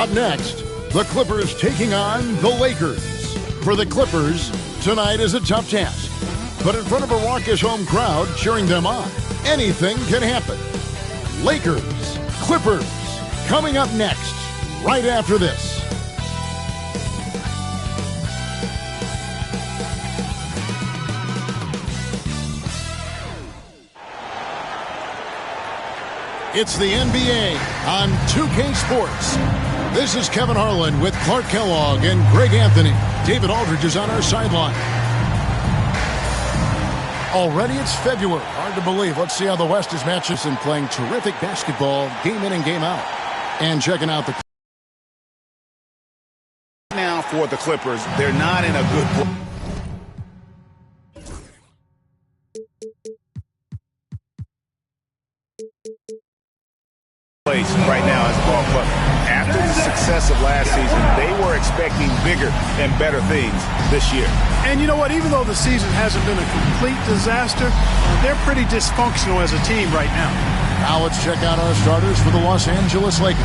Up next, the Clippers taking on the Lakers. For the Clippers, tonight is a tough task. But in front of a raucous home crowd cheering them on, anything can happen. Lakers, Clippers, coming up next, right after this. It's the NBA on 2K Sports. This is Kevin Harlan with Clark Kellogg and Greg Anthony. David Aldridge is on our sideline. Already it's February. Hard to believe. Let's see how the West is matches and playing terrific basketball game in and game out. And checking out the... Now for the Clippers, they're not in a good... place right now as a ball club. After the success of last season, they were expecting bigger and better things this year. And you know what? Even though the season hasn't been a complete disaster, they're pretty dysfunctional as a team right now. Now let's check out our starters for the Los Angeles Lakers.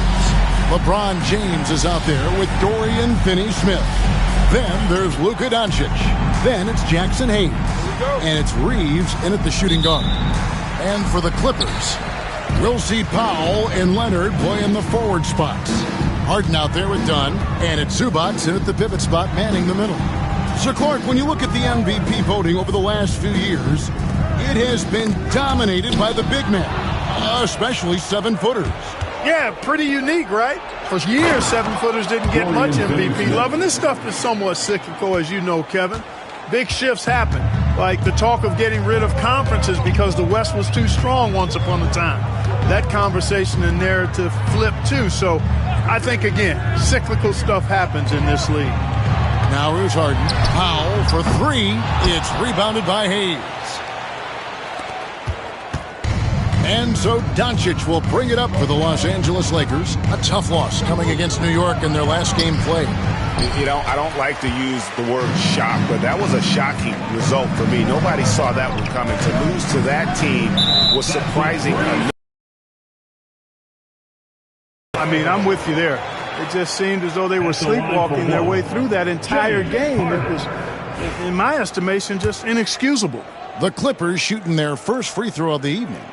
LeBron James is out there with Dorian Finney-Smith. Then there's Luka Doncic. Then it's Jackson Hayes. And it's Reeves in at the shooting guard. And for the Clippers, we'll see Powell and Leonard play in the forward spots. Harden out there with Dunn, and it's Zubac in at the pivot spot manning the middle. So, Clark, when you look at the MVP voting over the last few years, it has been dominated by the big men, especially 7-footers. Yeah, pretty unique, right? For years, 7-footers didn't get much MVP love, and this stuff is somewhat cyclical, as you know, Kevin. Big shifts happen, like the talk of getting rid of conferences because the West was too strong once upon a time. That conversation and narrative flipped too. So I think, again, cyclical stuff happens in this league. Now here's Harden. Powell for three. It's rebounded by Hayes. And so Doncic will bring it up for the Los Angeles Lakers. A tough loss coming against New York in their last game played. You know, I don't like to use the word shock, but that was a shocking result for me. Nobody saw that one coming. To lose to that team was surprising. I mean, I'm with you there. It just seemed as though they were sleepwalking their way through that entire game. It was, in my estimation, just inexcusable. The Clippers shooting their first free throw of the evening.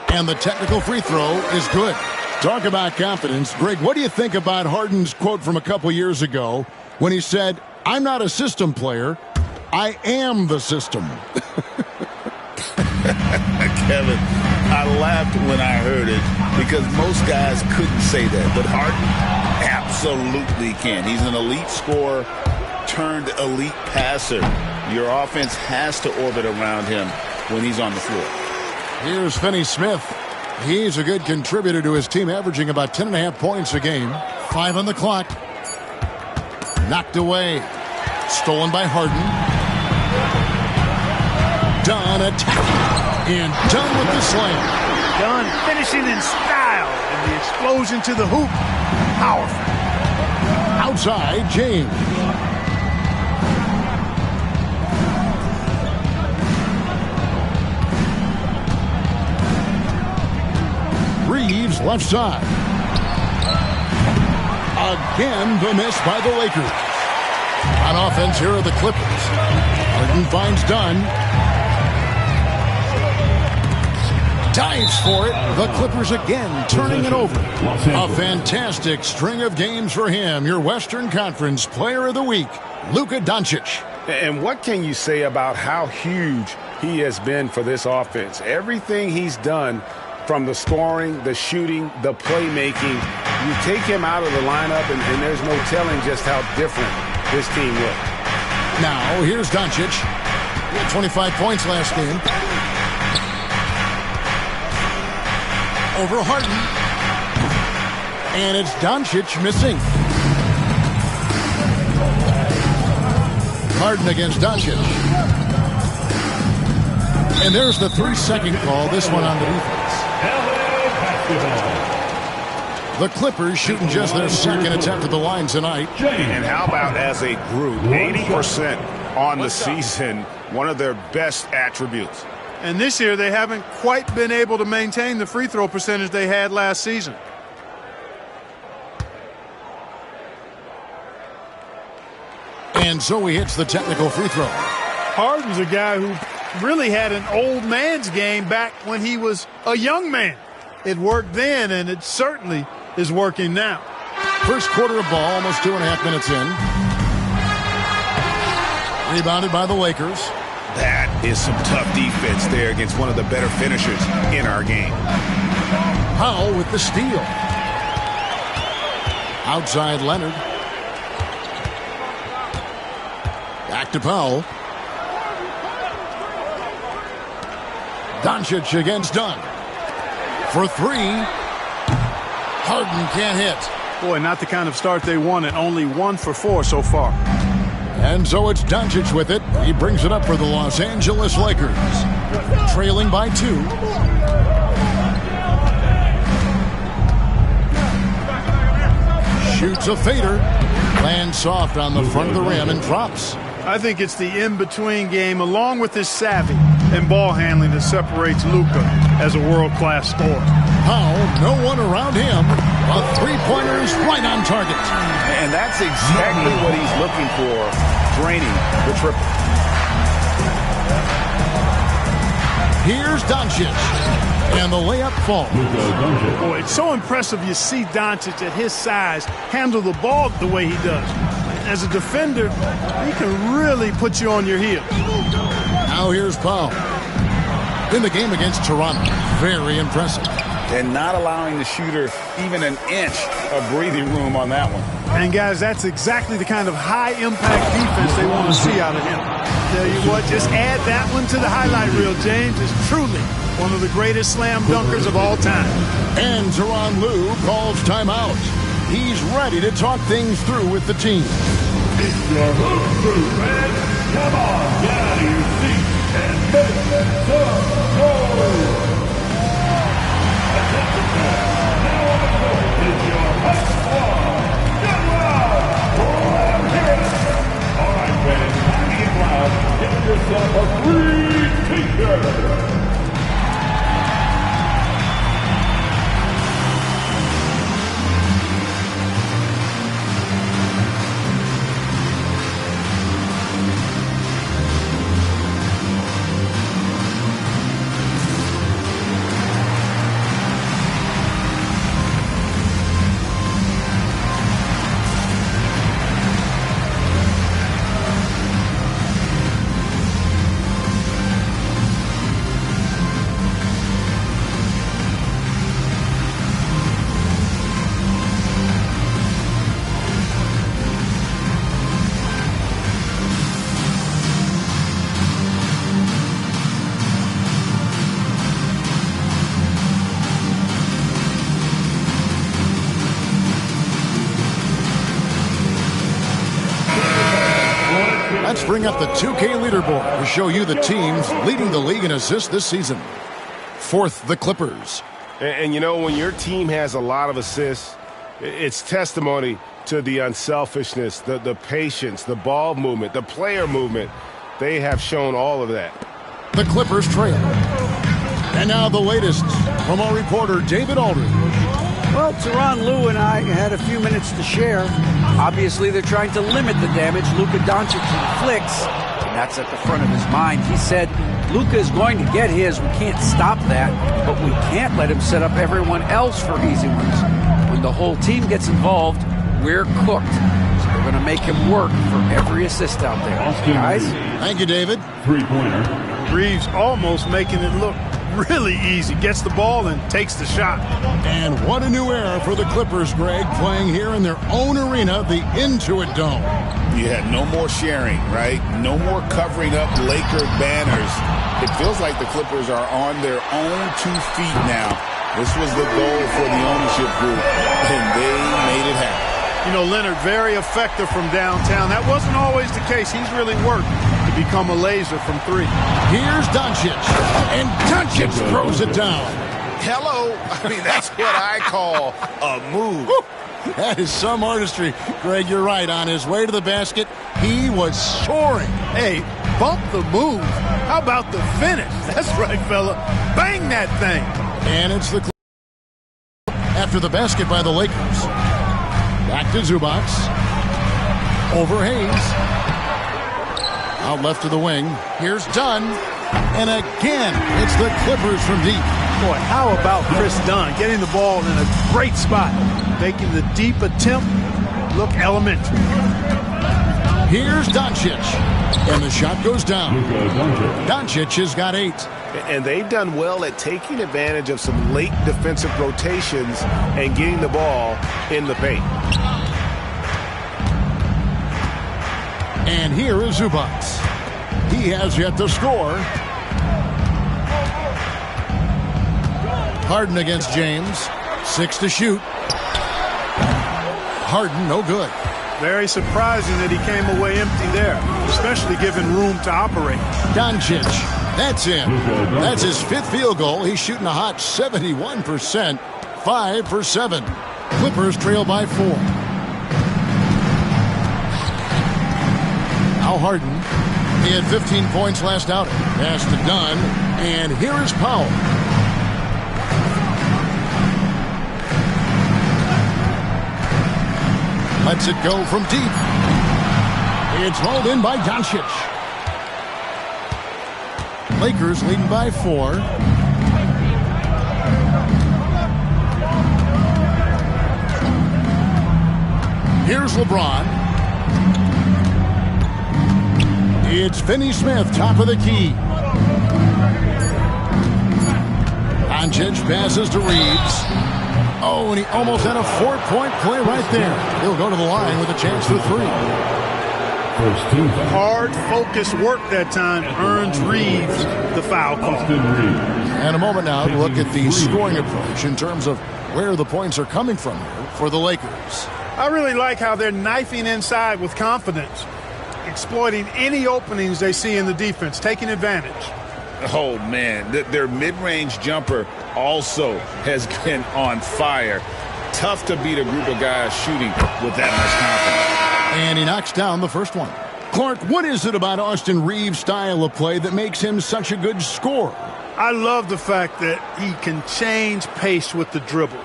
And the technical free throw is good. Talk about confidence. Greg, what do you think about Harden's quote from a couple years ago when he said, "I'm not a system player, I am the system"? Kevin, I laughed when I heard it because most guys couldn't say that, but Harden absolutely can. He's an elite scorer turned elite passer. Your offense has to orbit around him when he's on the floor. Here's Finney-Smith. He's a good contributor to his team, averaging about 10.5 points a game. 5 on the clock. Knocked away. Stolen by Harden. Dunn attacking. And Dunn with the slam. Dunn finishing in style. And the explosion to the hoop. Powerful. Outside, James. Reeves left side. Again, the miss by the Lakers. On offense, here are the Clippers. Harden finds Dunn. Dives for it. The Clippers again turning it over. A fantastic string of games for him. Your Western Conference Player of the Week, Luka Doncic. And what can you say about how huge he has been for this offense? Everything he's done, from the scoring, the shooting, the playmaking, you take him out of the lineup, and there's no telling just how different this team looks. Now, here's Doncic. He had 25 points last game. Over Harden. And it's Doncic missing. Harden against Doncic. And there's the 3-second call, this one on the defense. The Clippers shooting just their second attempt at the line tonight. And how about as a group, 80% on the season, one of their best attributes. And this year they haven't quite been able to maintain the free throw percentage they had last season. And so he hits the technical free throw. Harden's a guy who really had an old man's game back when he was a young man. It worked then, and it certainly is working now. First quarter of ball, almost 2.5 minutes in. Rebounded by the Lakers. That is some tough defense there against one of the better finishers in our game. Powell with the steal. Outside Leonard. Back to Powell. Doncic against Dunn. For three. Harden can't hit. Boy, not the kind of start they wanted. Only 1 for 4 so far. And so it's Doncic with it. He brings it up for the Los Angeles Lakers. Trailing by 2. Shoots a fader. Lands soft on the front of the rim and drops. I think it's the in-between game along with his savvy and ball handling that separates Luka as a world-class scorer. Powell, no one around him. A three-pointer's right on target. And that's exactly what he's looking for, draining the triple. Here's Doncic. And the layup falls. Boy, it's so impressive you see Doncic at his size handle the ball the way he does. As a defender, he can really put you on your heels. Now here's Powell. In the game against Toronto. Very impressive. And not allowing the shooter even an inch of breathing room on that one. And, guys, that's exactly the kind of high-impact defense they want to see out of him. Tell you what, just add that one to the highlight reel. James is truly one of the greatest slam dunkers of all time. And Tyronn Lue calls timeout. He's ready to talk things through with the team. It's your move through, man. Come on, get out of your seat and make some noise. Attention now. Now on the court is your hot squad. Get loud. Let 'em hear it. All right, fans, time to get loud. Get yourself a free t-shirt. Let's bring up the 2K leaderboard to show you the teams leading the league in assists this season. Fourth, the Clippers. And you know, when your team has a lot of assists, it's testimony to the unselfishness, the patience, the ball movement, the player movement. They have shown all of that. The Clippers trail. And now the latest from our reporter, David Aldridge. Well, Tyronn Lue and I had a few minutes to share. Obviously, they're trying to limit the damage Luka Doncic inflicts, and that's at the front of his mind. He said, Luka is going to get his. We can't stop that, but we can't let him set up everyone else for easy ones. When the whole team gets involved, we're cooked. So we're going to make him work for every assist out there. Guys? Thank you, David. Three-pointer. Reeves almost making it look really easy. Gets the ball and takes the shot. And what a new era for the Clippers, Greg, playing here in their own arena, the Intuit Dome. Yeah, no more sharing, right? No more covering up Laker banners. It feels like the Clippers are on their own 2 feet now. This was the goal for the ownership group, and they made it happen. You know, Leonard, very effective from downtown. That wasn't always the case. He's really worked to become a laser from 3. Here's Doncic, and Doncic throws it down. Hello. I mean, that's what I call a move. That is some artistry. Greg, you're right. On his way to the basket, he was soaring. Hey, bump the move. How about the finish? That's right, fella. Bang that thing. And it's the after the basket by the Lakers. Back to Zubac. Over Hayes. Out left to the wing. Here's Dunn. And again, it's the Clippers from deep. Boy, how about Chris Dunn getting the ball in a great spot, making the deep attempt look elementary. Here's Doncic. And the shot goes down. Doncic has got 8. And they've done well at taking advantage of some late defensive rotations and getting the ball in the paint. And here is Zubac. He has yet to score. Harden against James. 6 to shoot. Harden, no good. Very surprising that he came away empty there, especially given room to operate. Doncic, that's in. That's his 5th field goal. He's shooting a hot 71%, 5 for 7. Clippers trail by 4. Now Harden, he had 15 points last outing. Pass to Dunn, and here is Powell. Lets it go from deep. It's hauled in by Doncic. Lakers leading by 4. Here's LeBron. It's Finney Smith, top of the key. Doncic passes to Reeves. Oh, and he almost had a 4-point play right there. He'll go to the line with a chance for 3. Hard, focused work that time earns Reeves the foul call. And a moment now to look at the scoring approach in terms of where the points are coming from here for the Lakers. I really like how they're knifing inside with confidence, exploiting any openings they see in the defense, taking advantage. Oh, man, their mid-range jumper also has been on fire. Tough to beat a group of guys shooting with that much confidence. And he knocks down the first one. Clark, what is it about Austin Reeves' style of play that makes him such a good scorer? I love the fact that he can change pace with the dribble.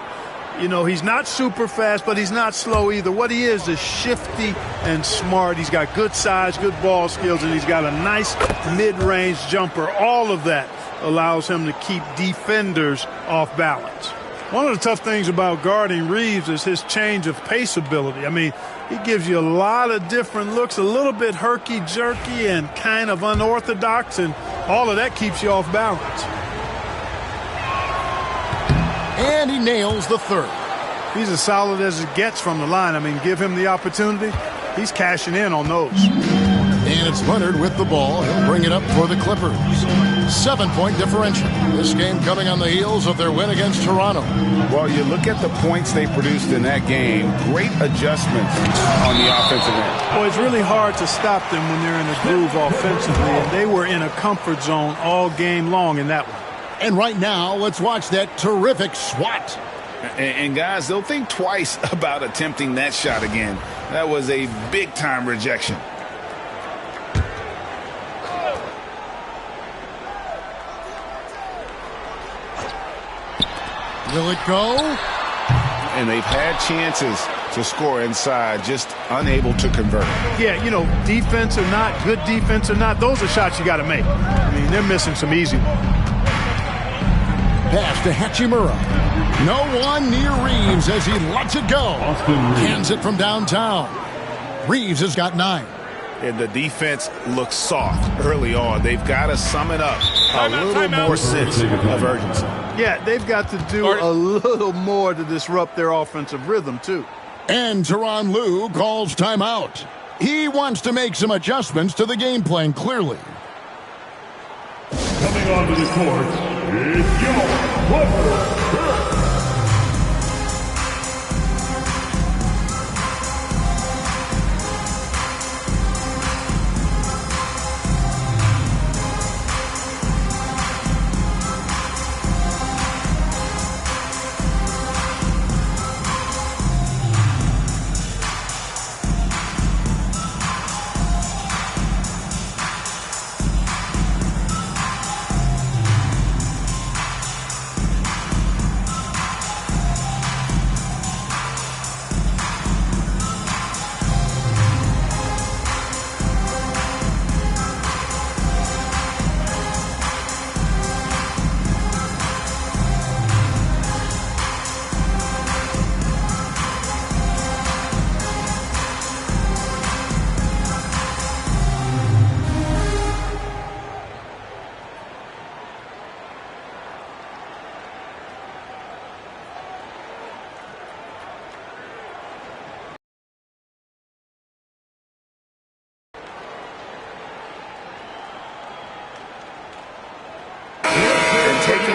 You know, he's not super fast, but he's not slow either. What he is shifty and smart. He's got good size, good ball skills, and he's got a nice mid-range jumper. All of that allows him to keep defenders off balance. One of the tough things about guarding Reeves is his change of pace ability. I mean, he gives you a lot of different looks, a little bit herky-jerky and kind of unorthodox, and all of that keeps you off balance. And he nails the 3rd. He's as solid as it gets from the line. I mean, give him the opportunity. He's cashing in on those. And it's Leonard with the ball. He'll bring it up for the Clippers. 7-point differential. This game coming on the heels of their win against Toronto. Well, you look at the points they produced in that game. Great adjustments on the offensive end. Well, it's really hard to stop them when they're in a groove offensively, and they were in a comfort zone all game long in that one. And right now, let's watch that terrific swat. And guys, they'll think twice about attempting that shot again. That was a big-time rejection. Will it go? And they've had chances to score inside, just unable to convert. Yeah, you know, defense or not, good defense or not, those are shots you got to make. I mean, they're missing some easy ones. Pass to Hachimura. No one near Reeves as he lets it go. Hands it from downtown. Reeves has got 9. And the defense looks soft early on. They've got to sum it up. A little more sense of urgency. Yeah, they've got to do a little more to disrupt their offensive rhythm, too. And Tyronn Lue calls timeout. He wants to make some adjustments to the game plan, clearly. Coming onto the court is your Clippers.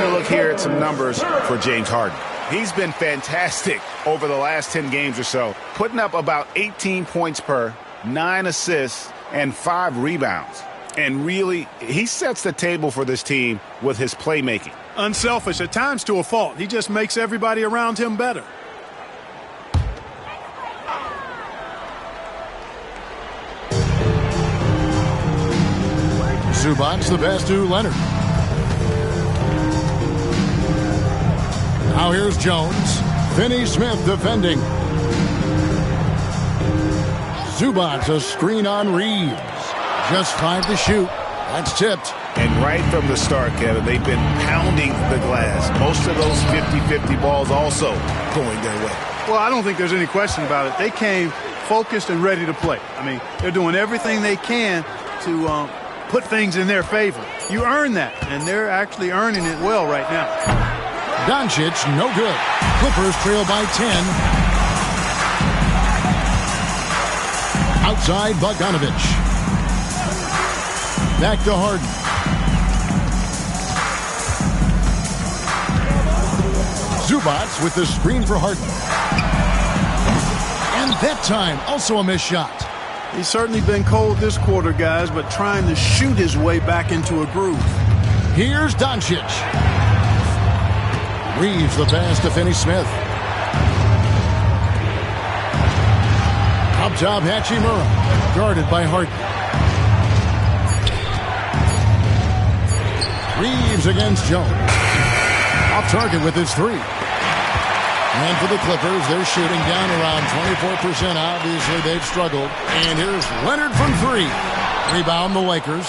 a look here at some numbers for James Harden. He's been fantastic over the last 10 games or so, putting up about 18 points per, 9 assists, and 5 rebounds. And really, he sets the table for this team with his playmaking. Unselfish, at times to a fault. He just makes everybody around him better. Zubac's the pass to Leonard. Now here's Jones. Finney Smith defending. Zubac's a screen on Reeves. Just 5 to shoot. That's tipped. And right from the start, Kevin, they've been pounding the glass. Most of those 50-50 balls also going their way. Well, I don't think there's any question about it. They came focused and ready to play. I mean, they're doing everything they can to put things in their favor. You earn that, and they're actually earning it well right now. Doncic, no good. Clippers trail by 10. Outside, Bogdanovich. Back to Harden. Zubac with the screen for Harden. And that time, also a missed shot. He's certainly been cold this quarter, guys, but trying to shoot his way back into a groove. Here's Doncic. Reeves the pass to Finney Smith. Up top, Hachimura. Guarded by Harden. Reeves against Jones. Off target with his 3. And for the Clippers, they're shooting down around 24%. Obviously, they've struggled. And here's Leonard from 3. Rebound the Lakers.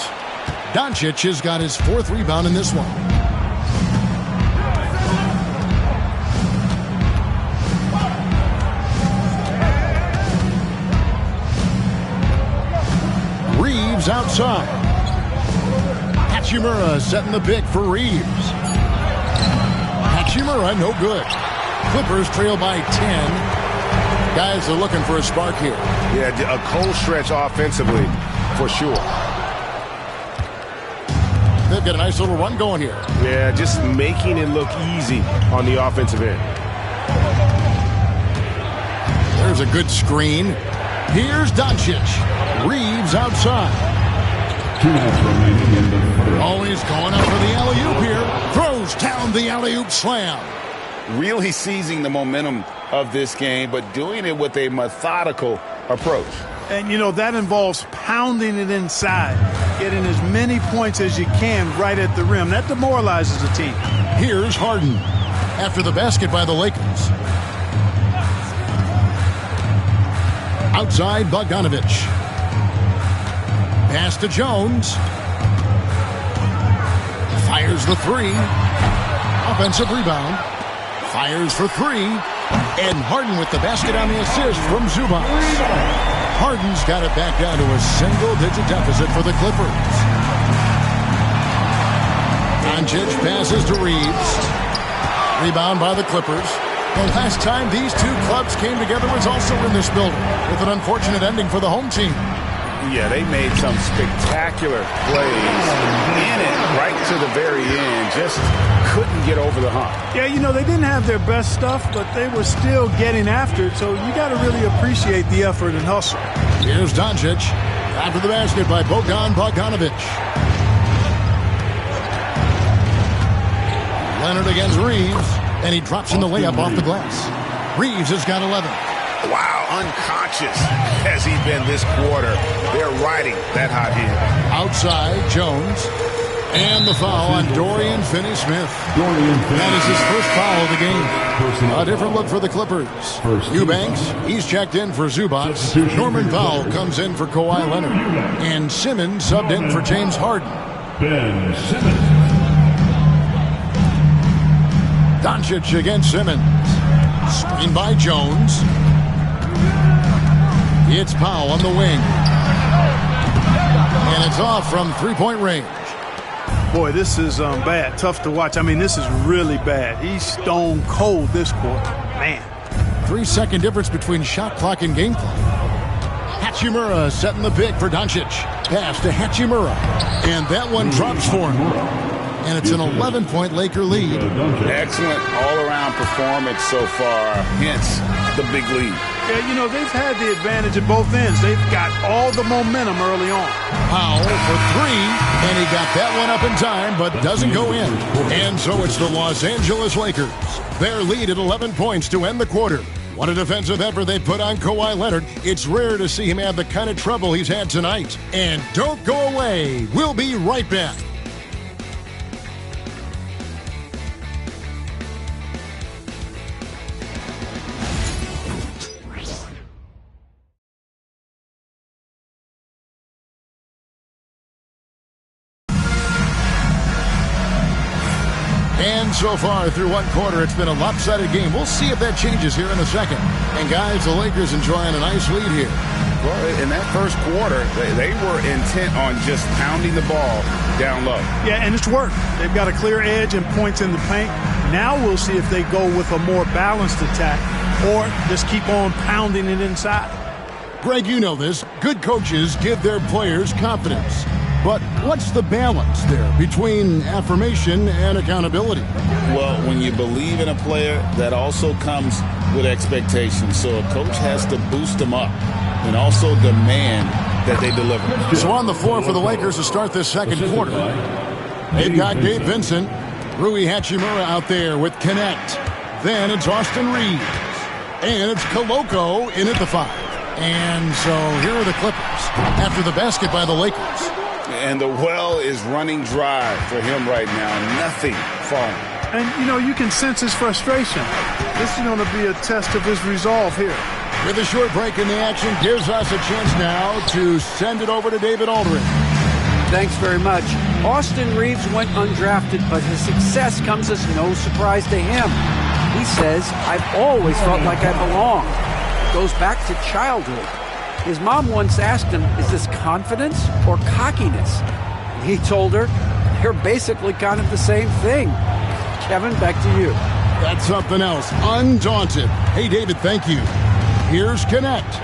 Doncic has got his 4th rebound in this one. Reeves outside. Hachimura setting the pick for Reeves. Hachimura, no good. Clippers trail by 10. Guys are looking for a spark here. Yeah, a cold stretch offensively, for sure. They've got a nice little run going here. Yeah, just making it look easy on the offensive end. There's a good screen. Here's Doncic. Reeves outside. 2 minutes remaining in the first. Always going up for the alley-oop here. Throws down the alley-oop slam. Really seizing the momentum of this game, but doing it with a methodical approach. And, you know, that involves pounding it inside, getting as many points as you can right at the rim. That demoralizes the team. Here's Harden after the basket by the Lakers. Outside, Bogdanovich. Pass to Jones. Fires the 3. Offensive rebound. Fires for 3. And Harden with the basket on the assist from Zubac. Harden's got it back down to a single-digit deficit for the Clippers. Doncic passes to Reeves. Rebound by the Clippers. The last time these two clubs came together was also in this building, with an unfortunate ending for the home team. Yeah, they made some spectacular plays in it right to the very end. Just couldn't get over the hump. Yeah, you know, they didn't have their best stuff, but they were still getting after it, so you got to really appreciate the effort and hustle. Here's Doncic. After the basket by Bogdanovich. Leonard against Reeves, and he drops in the layup off the glass. Reeves has got 11. Wow, unconscious has he been this quarter. They're riding that hot hand. Outside, Jones. And the foul on Dorian Finney-Smith. That is his first foul of the game. A different look for the Clippers. Eubanks, he's checked in for Zubac. Norman Powell comes in for Kawhi Leonard. And Simmons subbed in for James Harden. Ben Simmons. Doncic against Simmons. Screen by Jones. It's Powell on the wing. And it's off from three-point range. Boy, this is bad. Tough to watch. I mean, this is really bad. He's stone cold this quarter. Man. 3-second difference between shot clock and game clock. Hachimura setting the pick for Doncic. Pass to Hachimura. And that one drops for him. and it's an 11-point Laker lead. Excellent all-around performance so far, hence the big lead. Yeah, you know, they've had the advantage at both ends. They've got all the momentum early on. Powell for three, and he got that one up in time, but doesn't go in. And so it's the Los Angeles Lakers. Their lead at 11 points to end the quarter. What a defensive effort they put on Kawhi Leonard. It's rare to see him have the kind of trouble he's had tonight. And don't go away. We'll be right back. And so far through one quarter, it's been a lopsided game. We'll see if that changes here in a second. And guys, the Lakers enjoying a nice lead here. Well, in that first quarter, they were intent on just pounding the ball down low. Yeah, and it's worked. They've got a clear edge and points in the paint. Now we'll see if they go with a more balanced attack or just keep on pounding it inside. Greg, you know this. Good coaches give their players confidence. But what's the balance there between affirmation and accountability? Well, when you believe in a player, that also comes with expectations. So a coach has to boost them up and also demand that they deliver. So on the floor for the Lakers to start this second quarter, they've got Gabe Vincent, Rui Hachimura out there with Connect. Then it's Austin Reeves. And it's Koloko in at the 5. And so here are the Clippers after the basket by the Lakers. And the well is running dry for him right now. Nothing falling. And, you know, you can sense his frustration. This is going to be a test of his resolve here. With a short break in the action, gives us a chance now to send it over to David Aldridge. Thanks very much. Austin Reeves went undrafted, but his success comes as no surprise to him. He says, I've always felt like I belong. It goes back to childhood. His mom once asked him, is this confidence or cockiness? And he told her, they're basically kind of the same thing. Kevin, back to you. That's something else. Undaunted. Hey, David, thank you. Here's Connect.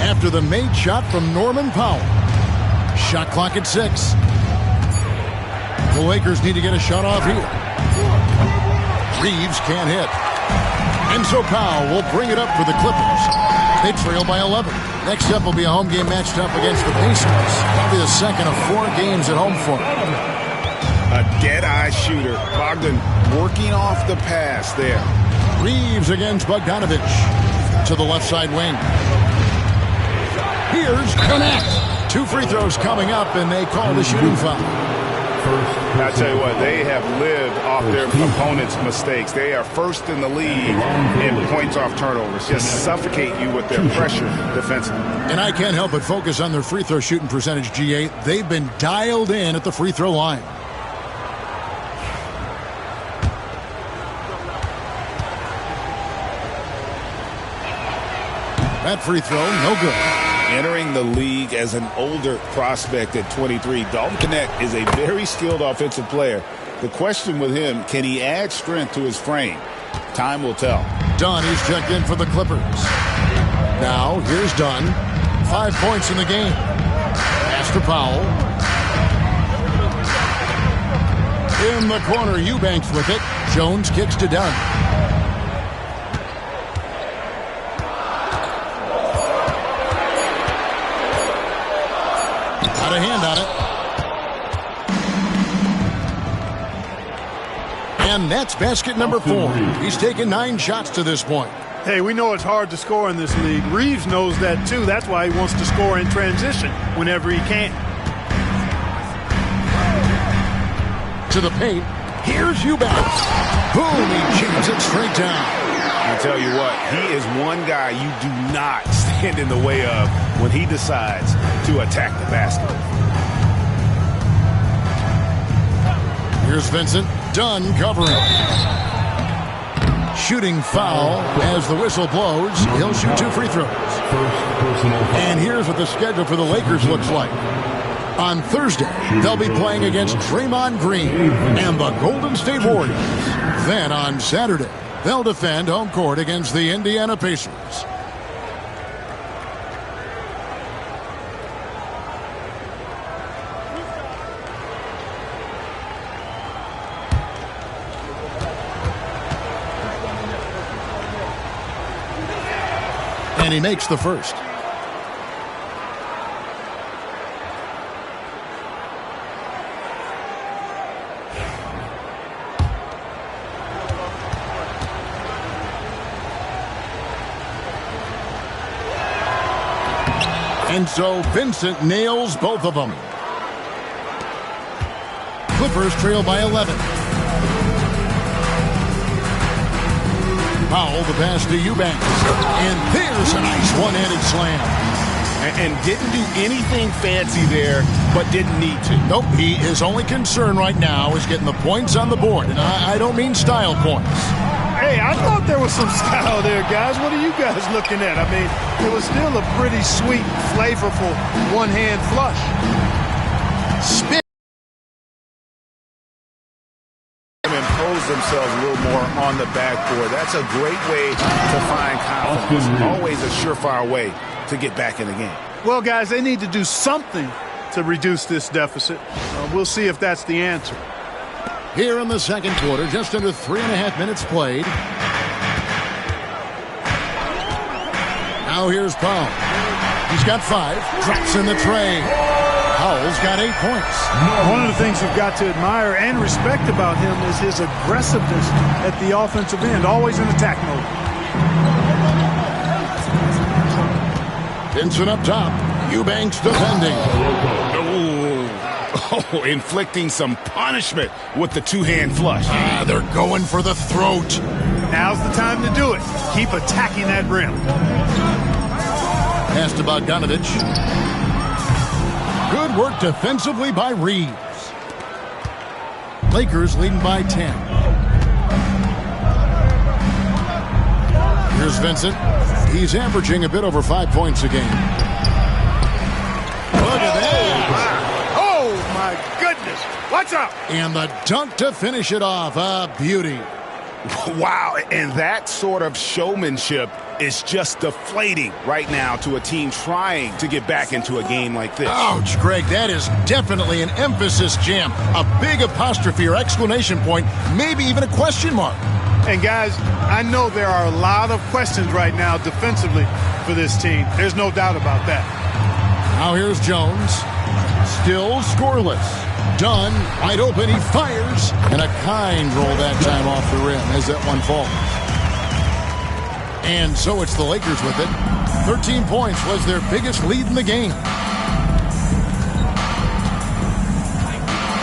After the made shot from Norman Powell. Shot clock at 6. The Lakers need to get a shot off here. Reeves can't hit. And so Powell will bring it up for the Clippers. They trail by 11. Next up will be a home game matched up against the Pacers. That'll be the second of 4 games at home for him. A dead-eye shooter. Bogdan working off the pass there. Reeves against Bogdanovich to the left side wing. Here's Connect. 2 free throws coming up, and they call the shooting foul. I tell you what, they have lived off their opponent's mistakes. They are first in the league in points off turnovers. Just suffocate you with their pressure defensively. And I can't help but focus on their free throw shooting percentage, GA. They've been dialed in at the free throw line. That free throw, no good. Entering the league as an older prospect at 23, Dalton Connect is a very skilled offensive player. The question with him, can he add strength to his frame? Time will tell. Dunn, he's checked in for the Clippers. Now, here's Dunn. 5 points in the game. Pass to Powell. In the corner, Eubanks with it. Jones kicks to Dunn. Got a hand on it. And that's basket number 4. He's taken 9 shots to this point. Hey, we know it's hard to score in this league. Reeves knows that, too. That's why he wants to score in transition whenever he can. To the paint. Here's Eubanks. Boom, he jams it straight down. I tell you what, he is one guy you do not stand in the way of when he decides to attack the basket. Here's Vincent. Dunn covering. Shooting foul as the whistle blows. He'll shoot 2 free throws. And here's what the schedule for the Lakers looks like. On Thursday, they'll be playing against Draymond Green and the Golden State Warriors. Then on Saturday, they'll defend home court against the Indiana Pacers. And he makes the first. And so Vincent nails both of them. Clippers trail by 11. Powell, the pass to Eubanks. And there's a nice one-handed slam. And didn't do anything fancy there, but didn't need to. Nope, his only concern right now is getting the points on the board. And I don't mean style points. Hey, I thought there was some style there, guys. What are you guys looking at? I mean, it was still a pretty sweet, flavorful one-hand flush. Spin. Impose themselves a little more on the backboard. That's a great way to find confidence. Always a surefire way to get back in the game. Well, guys, they need to do something to reduce this deficit. We'll see if that's the answer. Here in the second quarter, just under 3.5 minutes played. Now here's Powell. He's got 5. Drops in the tray. Powell's got 8 points. One of the things you've got to admire and respect about him is his aggressiveness at the offensive end, always in attack mode. Vincent up top. Eubanks defending. Oh, inflicting some punishment with the two-hand flush. They're going for the throat. Now's the time to do it. Keep attacking that rim. Pass to Bogdanovich. Good work defensively by Reeves. Lakers leading by 10. Here's Vincent. He's averaging a bit over 5 points a game. Look at that. My goodness. What's up? And the dunk to finish it off. A beauty. Wow, and that sort of showmanship is just deflating right now to a team trying to get back into a game like this. Ouch, Greg, that is definitely an emphasis jam. A big apostrophe or exclamation point, maybe even a question mark. And guys, I know there are a lot of questions right now defensively for this team. There's no doubt about that. Now here's Jones. Still scoreless. Dunn, wide open, he fires. And a kind roll that time off the rim as that one falls. And so it's the Lakers with it. 13 points was their biggest lead in the game.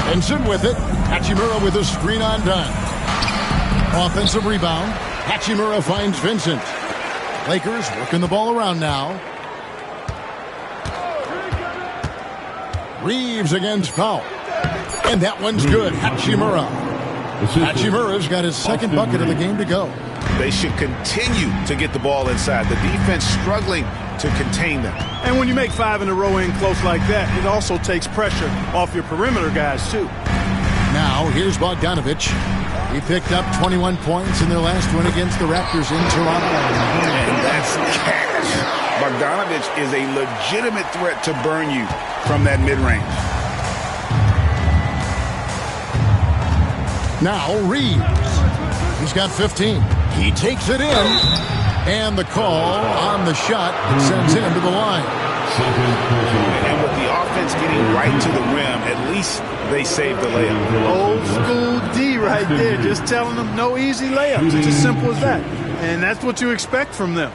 Vincent with it. Hachimura with a screen on Dunn. Offensive rebound. Hachimura finds Vincent. Lakers working the ball around now. Reeves against Powell. And that one's good. Hachimura. Hachimura's got his second bucket of the game to go. They should continue to get the ball inside. The defense struggling to contain them. And when you make 5 in a row in close like that, it also takes pressure off your perimeter guys, too. Now, here's Bogdanovich. He picked up 21 points in their last win against the Raptors in Toronto. And that's cash. Bogdanovich is a legitimate threat to burn you from that mid-range. Now Reeves. He's got 15. He takes it in. And the call on the shot sends him to the line. And with the offense getting right to the rim, at least they saved the layup. Old school D right there, just telling them no easy layups. It's as simple as that. And that's what you expect from them.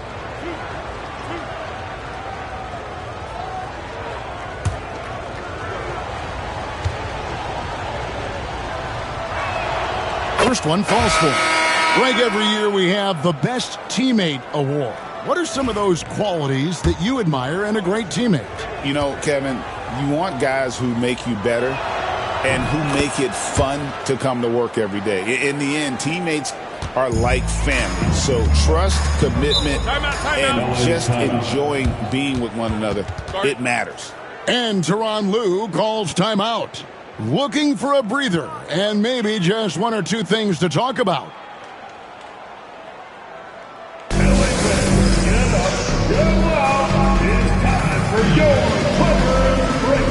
First one falls for. Greg, every year we have the Best Teammate Award. What are some of those qualities that you admire in a great teammate? You know, Kevin, you want guys who make you better and who make it fun to come to work every day. In the end, teammates are like family. So trust, commitment, and just enjoying being with one another, it matters. And Tyronn Lue calls timeout. Looking for a breather and maybe just one or two things to talk about. It's time for your cover break.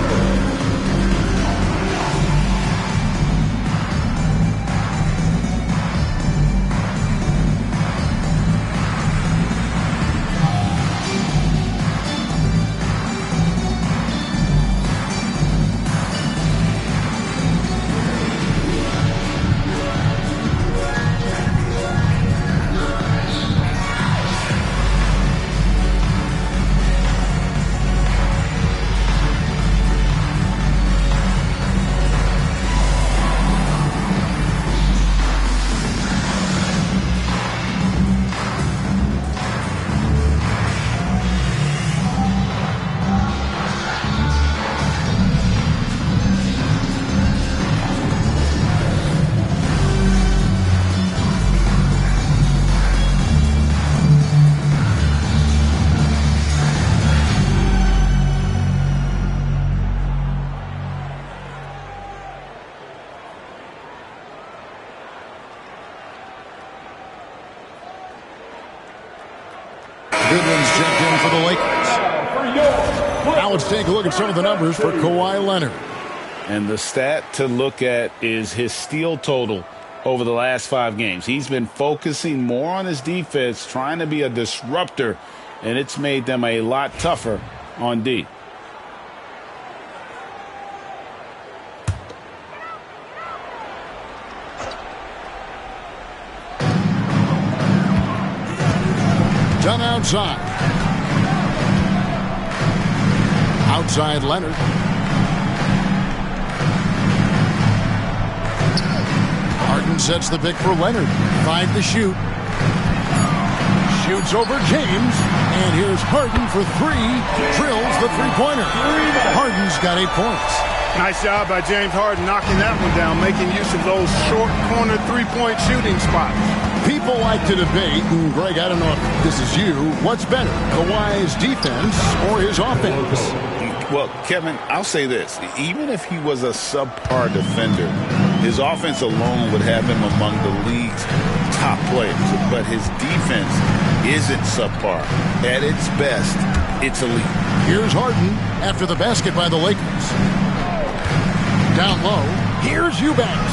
for the Lakers. Now let's take a look at some of the numbers for Kawhi Leonard. And the stat to look at is his steal total over the last 5 games. He's been focusing more on his defense, trying to be a disruptor, and it's made them a lot tougher on D. Done outside. Outside Leonard. Harden sets the pick for Leonard. 5 to shoot. Shoots over James. And here's Harden for 3. Drills the three-pointer. Harden's got 8 points. Nice job by James Harden knocking that one down, making use of those short corner three-point shooting spots. People like to debate, and Greg, I don't know if this is you, what's better, Kawhi's defense or his offense? Well, Kevin, I'll say this. Even if he was a subpar defender, his offense alone would have him among the league's top players. But his defense isn't subpar. At its best, it's elite. Here's Harden after the basket by the Lakers. Down low, here's Eubanks.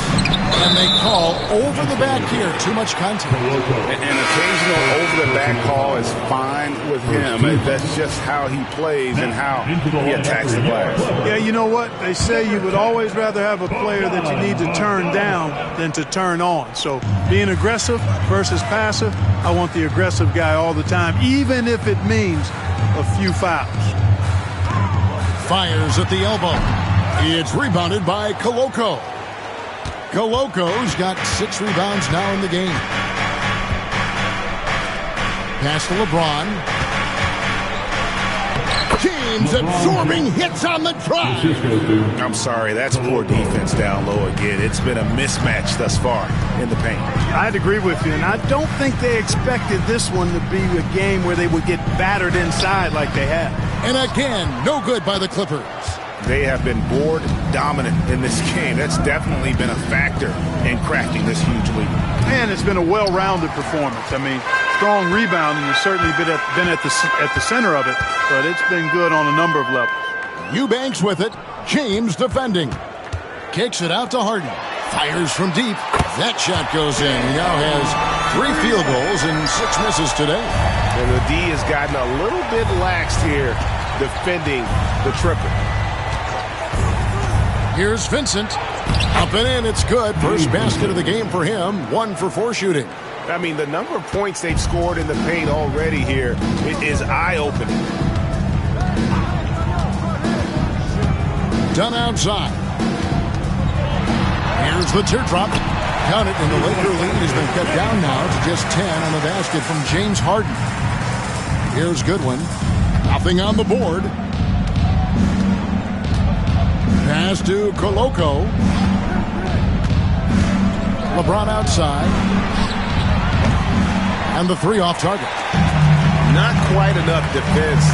And they call over the back here. Too much contact. An occasional over-the-back call is fine with him. That's just how he plays and how he attacks the glass. Yeah, you know what? They say you would always rather have a player that you need to turn down than to turn on. So being aggressive versus passive, I want the aggressive guy all the time, even if it means a few fouls. Fires at the elbow. It's rebounded by Koloko. Koloko's got 6 rebounds now in the game. Pass to LeBron. James absorbing hits on the drive. I'm sorry, that's poor defense down low again. It's been a mismatch thus far in the paint. I'd agree with you, and I don't think they expected this one to be a game where they would get battered inside like they have. And again, no good by the Clippers. They have been board dominant in this game. That's definitely been a factor in crafting this huge lead. And it's been a well-rounded performance. I mean, strong rebounding has certainly been at the center of it, but it's been good on a number of levels. Eubanks with it. James defending. Kicks it out to Harden. Fires from deep. That shot goes in. He now has 3 field goals and 6 misses today. And the D has gotten a little bit laxed here defending the triple. Here's Vincent. Up and in, it's good. First basket of the game for him. 1 for 4 shooting. I mean, the number of points they've scored in the paint already here is eye-opening. Done outside. Here's the teardrop. Count it, and the Laker lead has been cut down now to just 10 on the basket from James Harden. Here's Goodwin. Nothing on the board. Pass to Koloko. LeBron outside. And the 3 off target. Not quite enough defense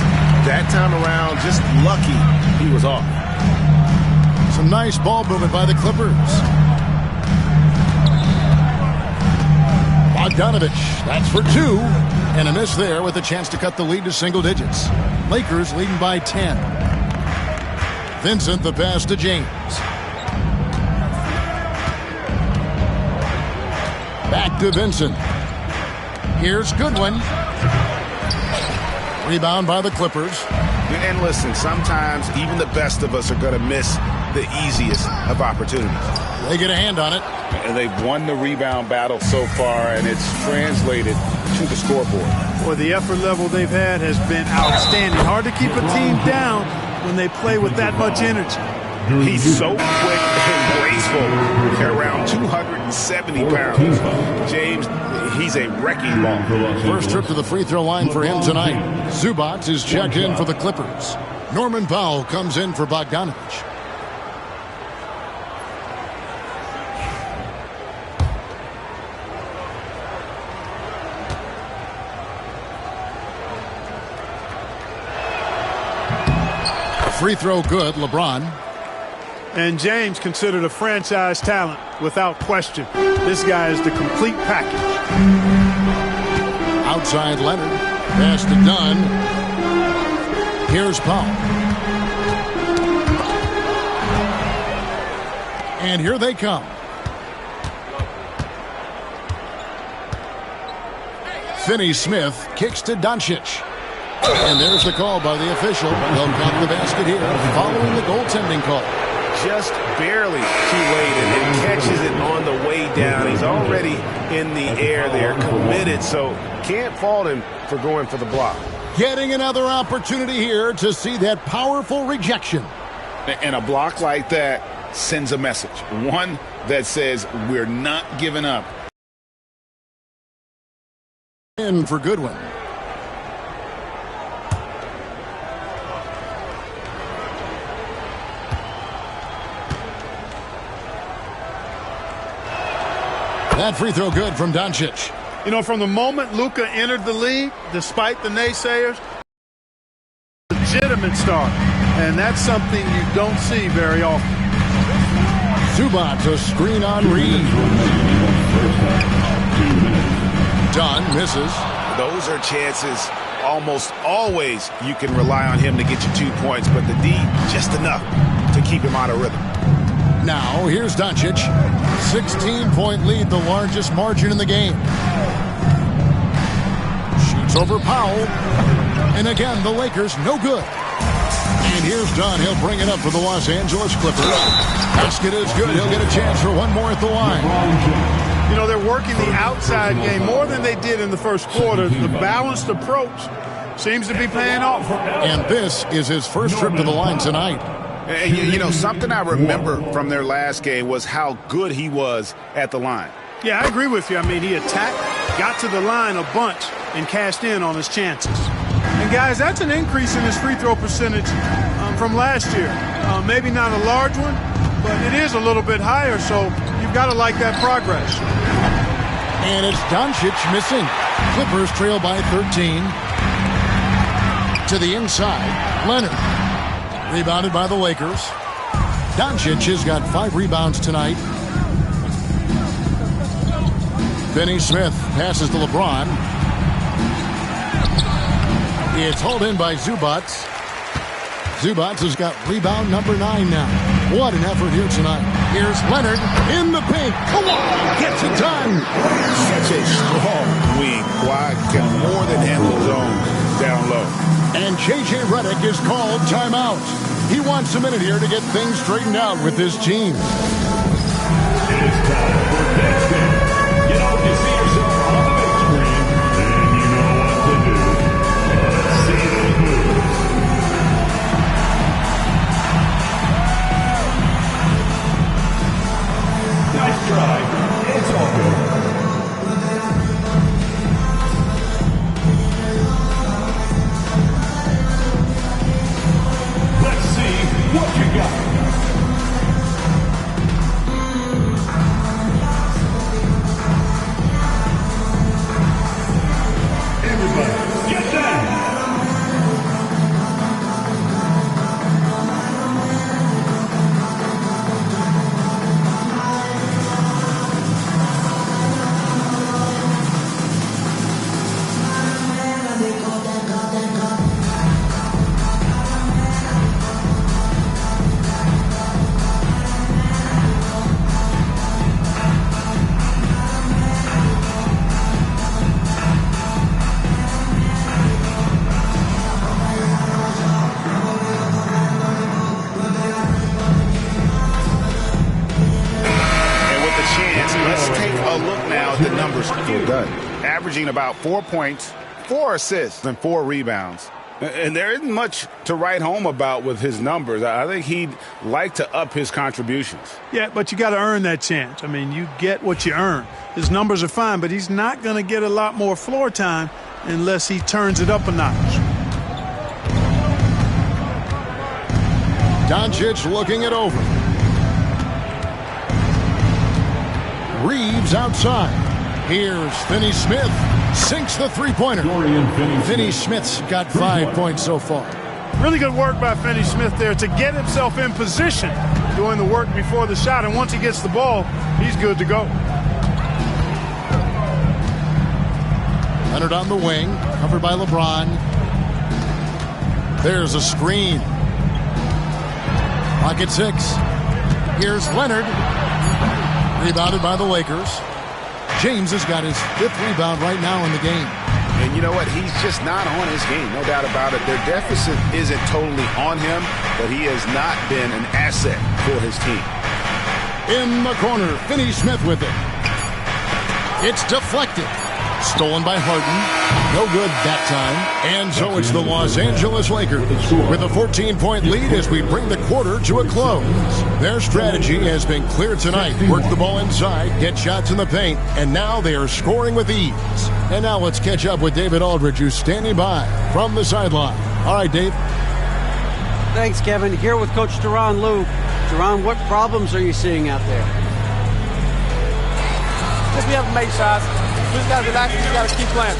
that time around. Just lucky he was off. Some nice ball movement by the Clippers. Bogdanovich, that's for 2. And a miss there with a chance to cut the lead to single digits. Lakers leading by 10. Vincent, the pass to James. Back to Vincent. Here's Goodwin. Rebound by the Clippers. And listen, sometimes even the best of us are going to miss the easiest of opportunities. They get a hand on it. And they've won the rebound battle so far, and it's translated to the scoreboard. Well, the effort level they've had has been outstanding. Hard to keep a team down when they play with that much energy. He's so quick and graceful. At around 270 pounds. James, he's a wrecking ball. First trip to the free throw line for him tonight. Zubac is checked in for the Clippers. Norman Powell comes in for Bogdanovich. Free throw good, LeBron. And James considered a franchise talent without question. This guy is the complete package. Outside Leonard. Pass to Dunn. Here's Powell. And here they come. Finney-Smith kicks to Doncic. And there's the call by the official. They'll count the basket here following the goaltending call. Just barely too late and catches it on the way down. He's already in the air there, committed, so can't fault him for going for the block. Getting another opportunity here to see that powerful rejection. And a block like that sends a message. One that says we're not giving up. In for Goodwin. That free throw good from Doncic. You know, from the moment Luka entered the league, despite the naysayers, legitimate star. And that's something you don't see very often. Zubac a screen on Reed. Dunn misses. Those are chances almost always you can rely on him to get you 2 points, but the D just enough to keep him out of rhythm. Now here's Doncic. 16-point lead, the largest margin in the game. Shoots over Powell. And again, the Lakers no good. And here's Dunn. He'll bring it up for the Los Angeles Clippers. Basket is good. He'll get a chance for one more at the line. You know, they're working the outside game more than they did in the first quarter. The balanced approach seems to be paying off. And this is his first trip to the line tonight. And you know, something I remember from their last game was how good he was at the line. Yeah, I agree with you. I mean, he attacked, got to the line a bunch, and cashed in on his chances. And, guys, that's an increase in his free throw percentage from last year. Maybe not a large one, but it is a little bit higher, so you've got to like that progress. And it's Doncic missing. Clippers trail by 13. To the inside, Leonard. Rebounded by the Lakers. Doncic has got 5 rebounds tonight. Finney-Smith passes to LeBron. It's hauled in by Zubac. Zubac has got rebound number 9 now. What an effort here tonight. Here's Leonard in the paint. Come on, gets it done. Such a strong wing. Kawhi can more than handle zone down low. And J.J. Redick is called timeout. He wants a minute here to get things straightened out with his team. It is time for next game. You know, you see yourself on the big screen, and you know what to do. Let's see those moves. Nice try. It's all good. Let's see what you got. Everybody, get down. Averaging about 4 points, 4 assists, and 4 rebounds. And there isn't much to write home about with his numbers. I think he'd like to up his contributions. Yeah, but you got to earn that chance. I mean, you get what you earn. His numbers are fine, but he's not going to get a lot more floor time unless he turns it up a notch. Doncic looking it over. Reeves outside. Here's Finney-Smith. Sinks the three-pointer. Finney-Smith's got 5 points so far. Really good work by Finney-Smith there to get himself in position, doing the work before the shot. And once he gets the ball, he's good to go. Leonard on the wing, covered by LeBron. There's a screen. Clock at 6. Here's Leonard. Rebounded by the Lakers. James has got his 5th rebound right now in the game. And you know what? He's just not on his game. No doubt about it. Their deficit isn't totally on him, but he has not been an asset for his team. In the corner, Finney Smith with it. It's deflected. Stolen by Harden. No good that time. And so it's the Los Angeles Lakers with a 14-point lead as we bring the quarter to a close. Their strategy has been clear tonight. Work the ball inside, get shots in the paint, and now they are scoring with ease. And now let's catch up with David Aldridge, who's standing by from the sideline. All right, Dave. Thanks, Kevin. Here with Coach Tyronn Lue. Tyronn, what problems are you seeing out there? Just we have to make shots. We just got to relax and we got to keep playing.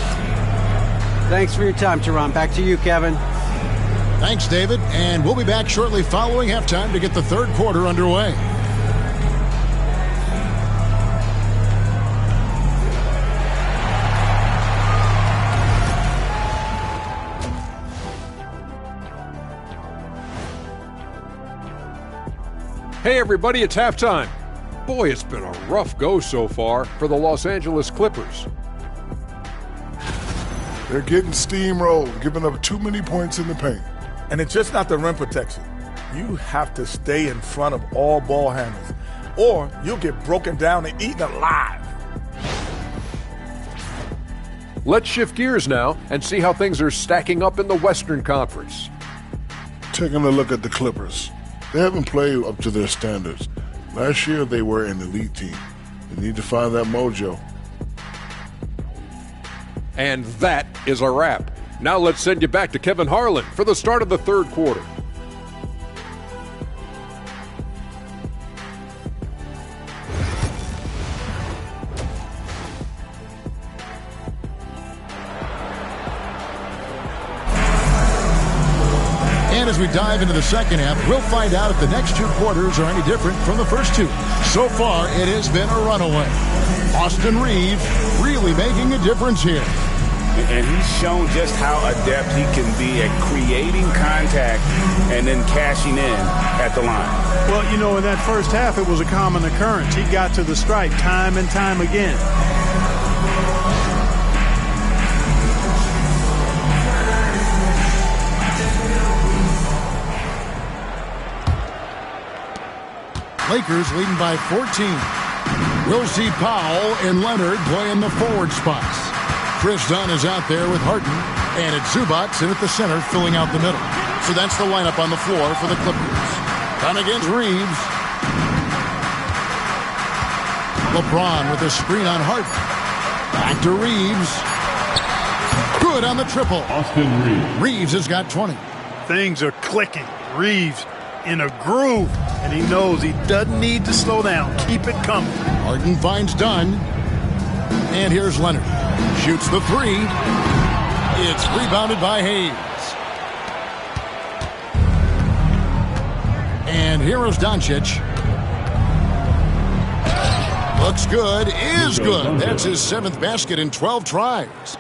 Thanks for your time, Tyronn. Back to you, Kevin. Thanks, David. And we'll be back shortly following halftime to get the third quarter underway. Hey, everybody, it's halftime. Boy, it's been a rough go so far for the Los Angeles Clippers. They're getting steamrolled, giving up too many points in the paint. And it's just not the rim protection. You have to stay in front of all ball handlers, or you'll get broken down and eaten alive. Let's shift gears now and see how things are stacking up in the Western Conference. Taking a look at the Clippers. They haven't played up to their standards. Last year, they were an elite team. They need to find that mojo. And that is a wrap. Now let's send you back to Kevin Harlan for the start of the third quarter. And as we dive into the second half, we'll find out if the next two quarters are any different from the first two. So far, it has been a runaway. Austin Reeves really making a difference here. And he's shown just how adept he can be at creating contact and then cashing in at the line. Well, you know, in that first half, it was a common occurrence. He got to the stripe time and time again. Lakers leading by 14. We'll see Powell and Leonard play in the forward spots. Chris Dunn is out there with Harden, and it's Zubac in at the center, filling out the middle. So that's the lineup on the floor for the Clippers. Dunn against Reeves. LeBron with a screen on Harden. Back to Reeves. Good on the triple. Austin Reeves. Reeves has got 20. Things are clicking. Reeves in a groove, and he knows he doesn't need to slow down. Keep it coming. Harden finds Dunn. And here's Leonard. Shoots the three. It's rebounded by Hayes. And here is Doncic. Looks good. Is good. That's his 7th basket in 12 tries.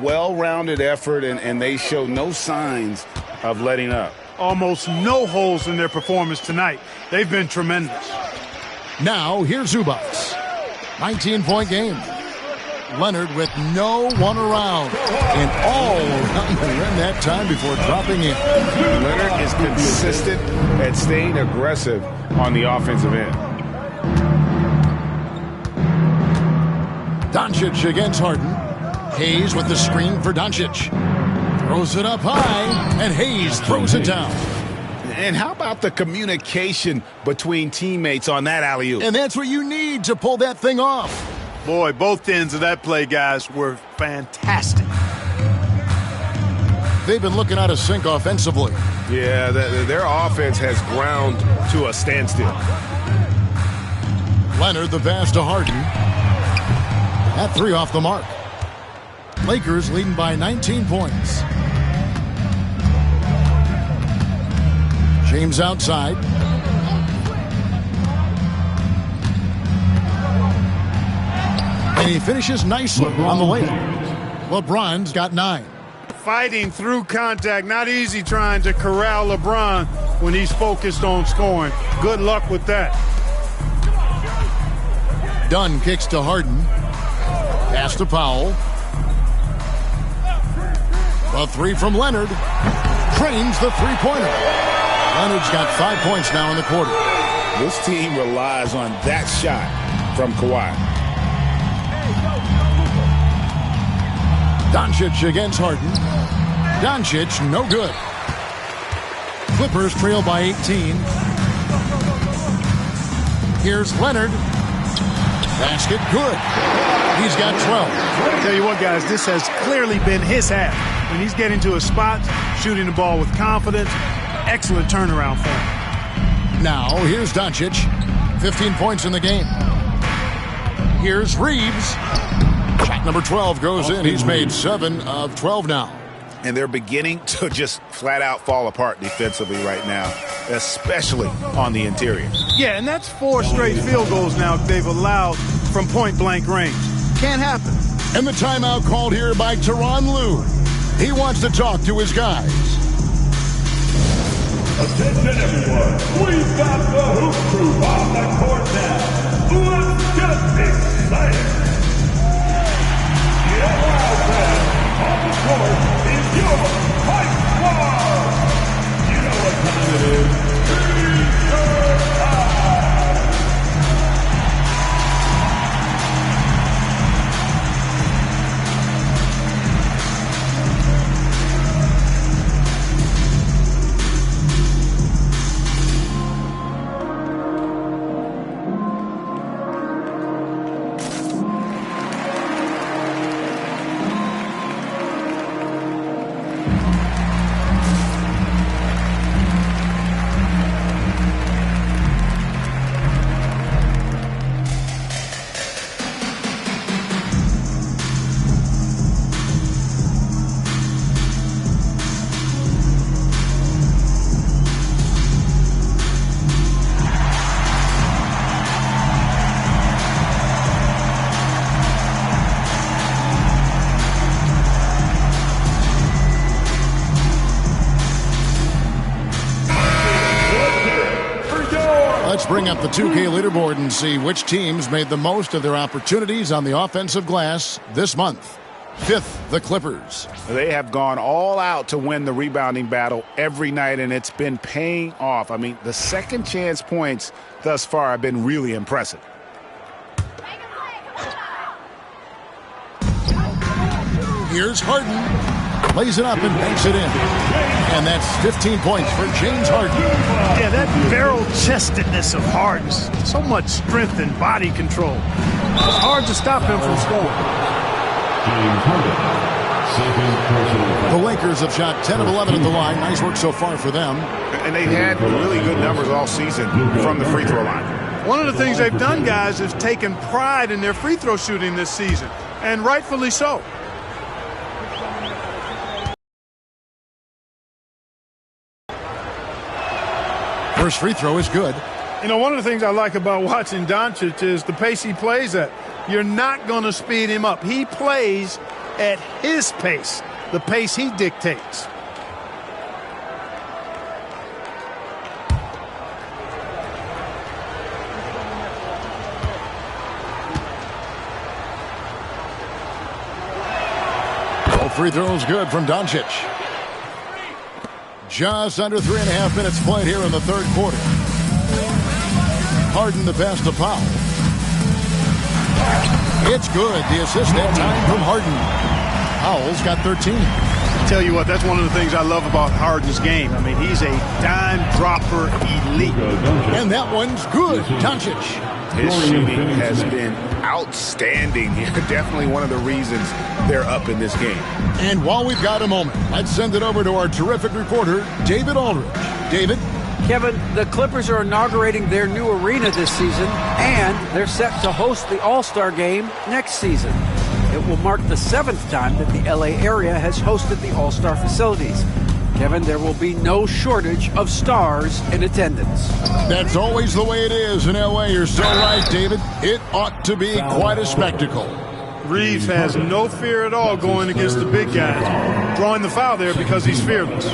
Well-rounded effort, and they show no signs of letting up. Almost no holes in their performance tonight. They've been tremendous. Now, here's Zubac. 19-point game. Leonard with no one around. And all around the rim that time before dropping in. Leonard is consistent at staying aggressive on the offensive end. Doncic against Harden. Hayes with the screen for Doncic. Throws it up high, and Hayes throws it down. And how about the communication between teammates on that alley-oop? And that's what you need to pull that thing off. Boy, both ends of that play, guys, were fantastic. They've been looking out of sync offensively. Yeah, their offense has ground to a standstill. Leonard the pass to Harden. That three off the mark. Lakers leading by 19 points. James outside. And he finishes nicely on the layup. LeBron's got 9. fighting through contact. Not easy trying to corral LeBron when he's focused on scoring. Good luck with that. Dunn kicks to Harden. Pass to Powell. A three from Leonard. Drains the three-pointer. Leonard's got 5 points now in the quarter. This team relies on that shot from Kawhi. Doncic against Harden. Doncic, no good. Clippers trail by 18. Here's Leonard. Basket good. He's got 12. Tell you what, guys, this has clearly been his half. When he's getting to a spot, shooting the ball with confidence, excellent turnaround for him. Now, here's Doncic. 15 points in the game. Here's Reeves. Shot number 12 goes in. He's made 7 of 12 now. And they're beginning to just flat out fall apart defensively right now, especially on the interior. Yeah, and that's 4 straight field goals now they've allowed from point-blank range. Can't happen. And the timeout called here by Tyronn Lue. He wants to talk to his guys. Attention everyone, we've got the Hoop Crew on the court now. Let's get excited. Get loud, fans. On the court is your Mike Squad. You know what time it is. T-shirt time. Let's bring up the 2K leaderboard and see which teams made the most of their opportunities on the offensive glass this month. 5th, the Clippers. They have gone all out to win the rebounding battle every night, and it's been paying off. I mean, the second chance points thus far have been really impressive. Here's Harden. Lays it up and banks it in. And that's 15 points for James Harden. Yeah, that barrel-chestedness of Harden. So much strength and body control. It's hard to stop him from scoring. The Lakers have shot 10 of 11 at the line. Nice work so far for them. And they've had really good numbers all season from the free throw line. One of the things they've done, guys, is taken pride in their free throw shooting this season. And rightfully so. First free throw is good. You know, one of the things I like about watching Doncic is the pace he plays at. You're not going to speed him up. He plays at his pace, the pace he dictates. Both free throws good from Doncic. Just under 3.5 minutes played here in the third quarter. Harden the pass to Powell. It's good. The assist that time from Harden. Powell's got 13. I tell you what, that's one of the things I love about Harden's game. I mean, he's a dime dropper elite. And that one's good. Doncic. His shooting has been outstanding. Definitely one of the reasons they're up in this game. And while we've got a moment, let's send it over to our terrific reporter, David Aldridge. David? Kevin, the Clippers are inaugurating their new arena this season, and they're set to host the All-Star Game next season. It will mark the 7th time that the LA area has hosted the All-Star facilities. Kevin, there will be no shortage of stars in attendance. That's always the way it is in LA. You're so right, David. It ought to be quite a spectacle. Reeves has no fear at all going against the big guys. Drawing the foul there because he's fearless.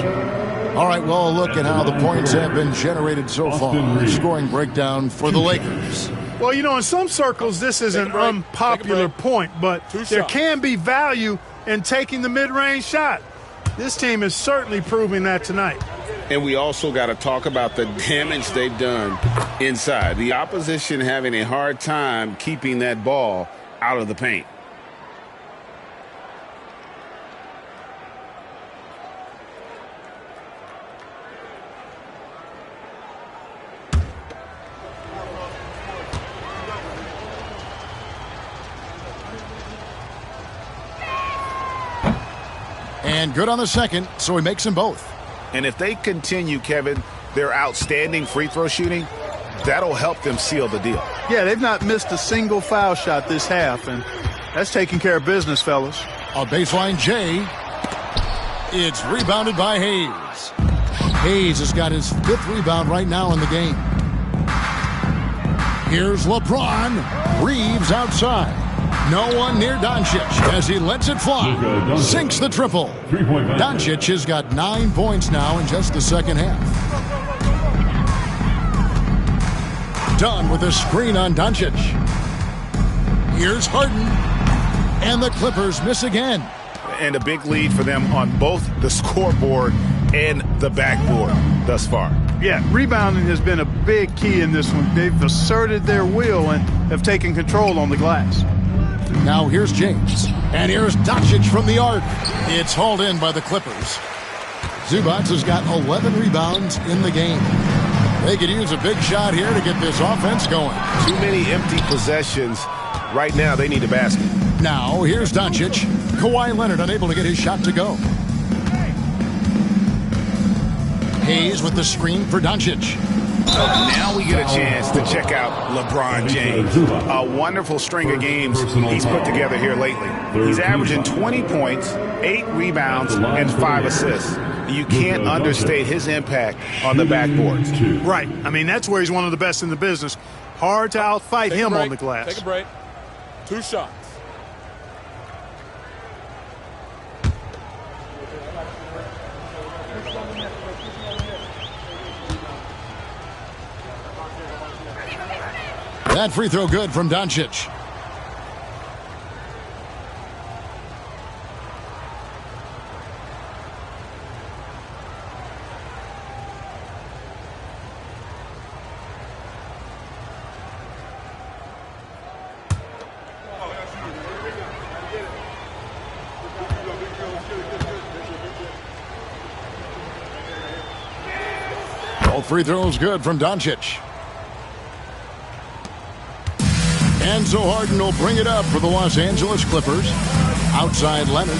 All right, well, look at how the points have been generated so far. Scoring breakdown for the Lakers. Well, you know, in some circles, this is an unpopular point, but there can be value in taking the mid-range shot. This team is certainly proving that tonight. And we also got to talk about the damage they've done inside. The opposition having a hard time keeping that ball out of the paint. And good on the second, so he makes them both. And if they continue, Kevin, their outstanding free throw shooting, that'll help them seal the deal. Yeah, they've not missed a single foul shot this half, and that's taking care of business, fellas. A baseline J. It's rebounded by Hayes. Hayes has got his 5th rebound right now in the game. Here's LeBron. Reeves outside. No one near Doncic as he lets it fly. Sinks the triple. Doncic has got 9 points now in just the second half. Done with a screen on Doncic. Here's Harden. And the Clippers miss again. And a big lead for them on both the scoreboard and the backboard thus far. Yeah, rebounding has been a big key in this one. They've asserted their will and have taken control on the glass. Now here's James. And here's Doncic from the arc. It's hauled in by the Clippers. Zubac has got 11 rebounds in the game. They could use a big shot here to get this offense going. Too many empty possessions. Right now, they need a basket. Now here's Doncic. Kawhi Leonard unable to get his shot to go. Hayes with the screen for Doncic. Now we get a chance to check out LeBron James. A wonderful string of games he's put together here lately. He's averaging 20 points, 8 rebounds, and 5 assists. You can't understate his impact on the backboards. Right. I mean, that's where he's one of the best in the business. Hard to outfight him on the glass. Take a break. 2 shots. That free throw good from Doncic. All free throws good from Doncic. And so Harden will bring it up for the Los Angeles Clippers. Outside Leonard.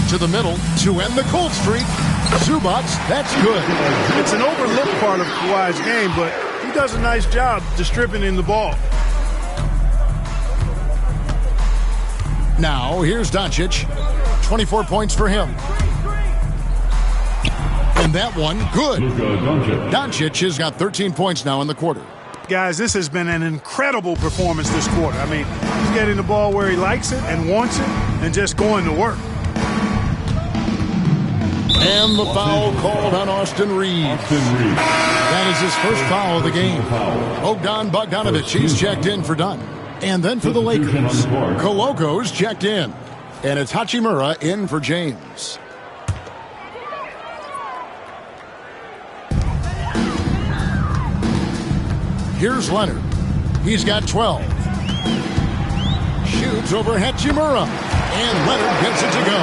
To the middle to end the cold streak. Zubac, that's good. It's an overlooked part of Kawhi's game, but he does a nice job distributing the ball. Now here's Doncic. 24 points for him. And that one, good. Doncic has got 13 points now in the quarter. Guys, this has been an incredible performance this quarter. I mean, he's getting the ball where he likes it and wants it and just going to work. And the foul called on Austin Reeves. That is his first foul of the game. Bogdan Bogdanovic, he's checked in for Dunn. And then for the Lakers, Koloko's checked in. And it's Hachimura in for James. Here's Leonard. He's got 12. Shoots over Hachimura. And Leonard gets it to go.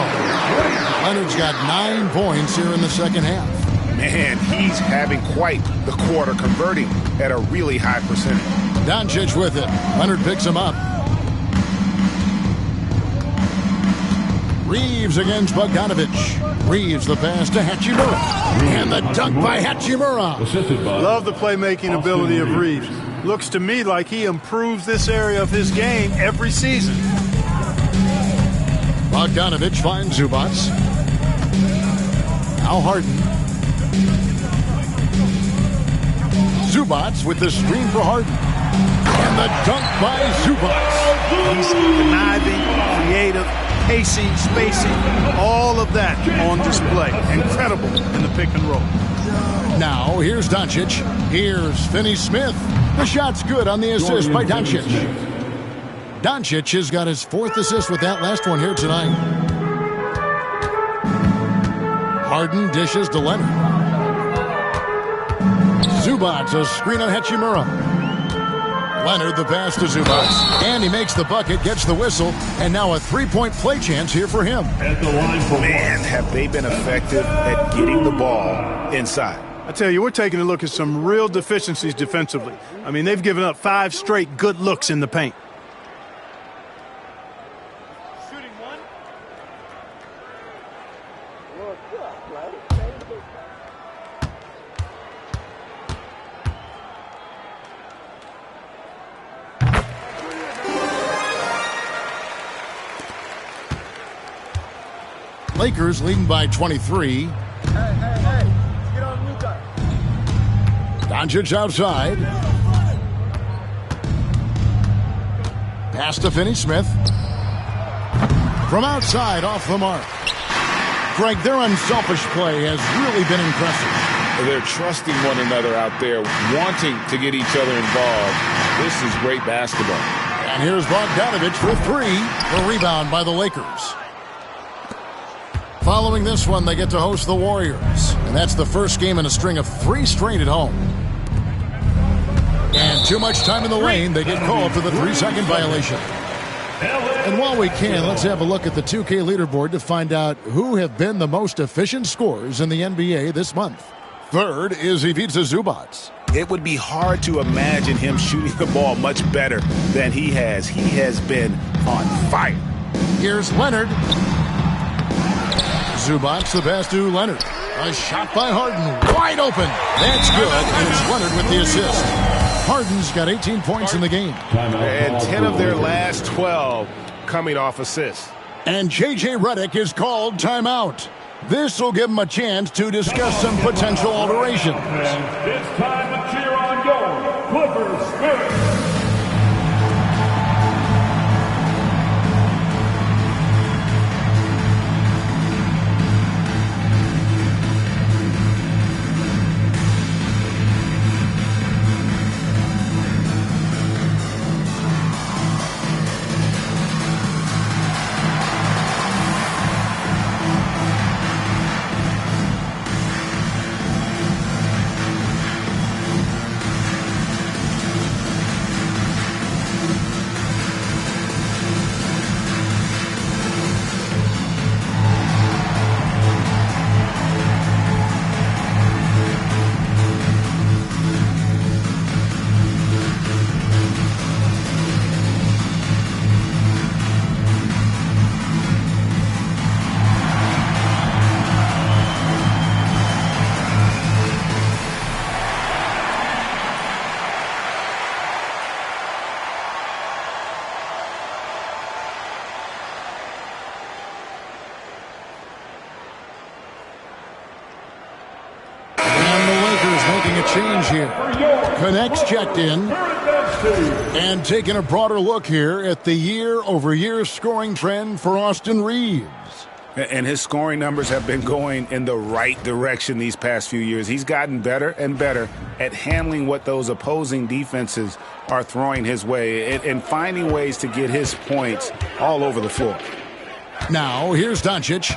Leonard's got 9 points here in the second half. Man, he's having quite the quarter, converting at a really high percentage. Doncic with it. Leonard picks him up. Reeves against Bogdanovic. Reeves the pass to Hachimura. And the dunk by Hachimura. Love the playmaking ability of Reeves. Looks to me like he improves this area of his game every season. Bogdanovic finds Zubac. Now Harden. Zubac with the screen for Harden. And the dunk by Zubac. He's conniving, creative, pacing, spacing, all of that on display. Incredible in the pick and roll. Now, here's Doncic. Here's Finney-Smith. The shot's good on the assist by Doncic. Doncic has got his 4th assist with that last one here tonight. Harden dishes to Leonard. Zubac, a screen on Hachimura. Leonard, the pass to Zubac. And he makes the bucket, gets the whistle, and now a 3-point play chance here for him. Man, have they been effective at getting the ball inside. I tell you, we're taking a look at some real deficiencies defensively. I mean, they've given up 5 straight good looks in the paint. Shooting one. Lakers leading by 23. Hey. Get on Luka. Doncic outside. Pass to Finney-Smith. From outside, off the mark. Greg, their unselfish play has really been impressive. They're trusting one another out there, wanting to get each other involved. This is great basketball. And here's Bogdanovic for 3. The rebound by the Lakers. Following this one, they get to host the Warriors. And that's the first game in a string of 3 straight at home. And too much time in the lane, they get called for the 3-second violation. And while we can, let's have a look at the 2K leaderboard to find out who have been the most efficient scorers in the NBA this month. 3rd is Ivica Zubac. It would be hard to imagine him shooting the ball much better than he has. He has been on fire. Here's Leonard. Zubac, the pass to Leonard. A shot by Harden, wide open. That's good, and it's Leonard with the assist. Harden's got 18 points in the game. And 10 of their last 12 coming off assists. And J.J. Redick is called timeout. This will give him a chance to discuss some potential alterations. It's time to cheer on your Clippers spirit. Change here. Connects checked in. And taking a broader look here at the year-over-year scoring trend for Austin Reeves. And his scoring numbers have been going in the right direction these past few years. He's gotten better and better at handling what those opposing defenses are throwing his way and finding ways to get his points all over the floor. Now, here's Doncic.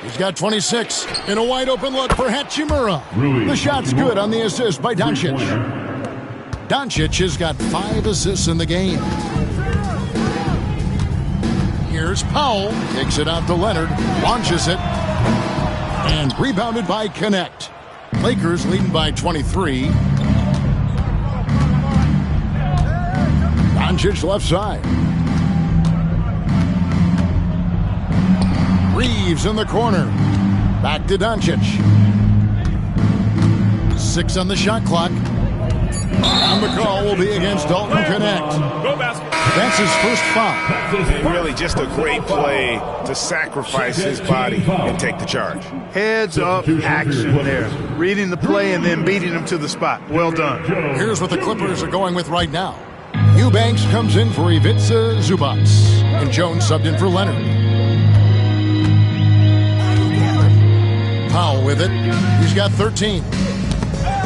He's got 26 in a wide-open look for Hachimura. The shot's good on the assist by Doncic. Doncic has got 5 assists in the game. Here's Powell. Kicks it out to Leonard. Launches it. And rebounded by Connect. Lakers leading by 23. Doncic left side. Reeves in the corner. Back to Doncic. 6 on the shot clock. And the call will be against Dalton Connect. That's his first foul. And really just a great play to sacrifice his body and take the charge. Heads up action there. Reading the play and then beating him to the spot. Well done. Here's what the Clippers are going with right now. Eubanks comes in for Ivica Zubac. And Jones subbed in for Leonard. Powell with it. He's got 13.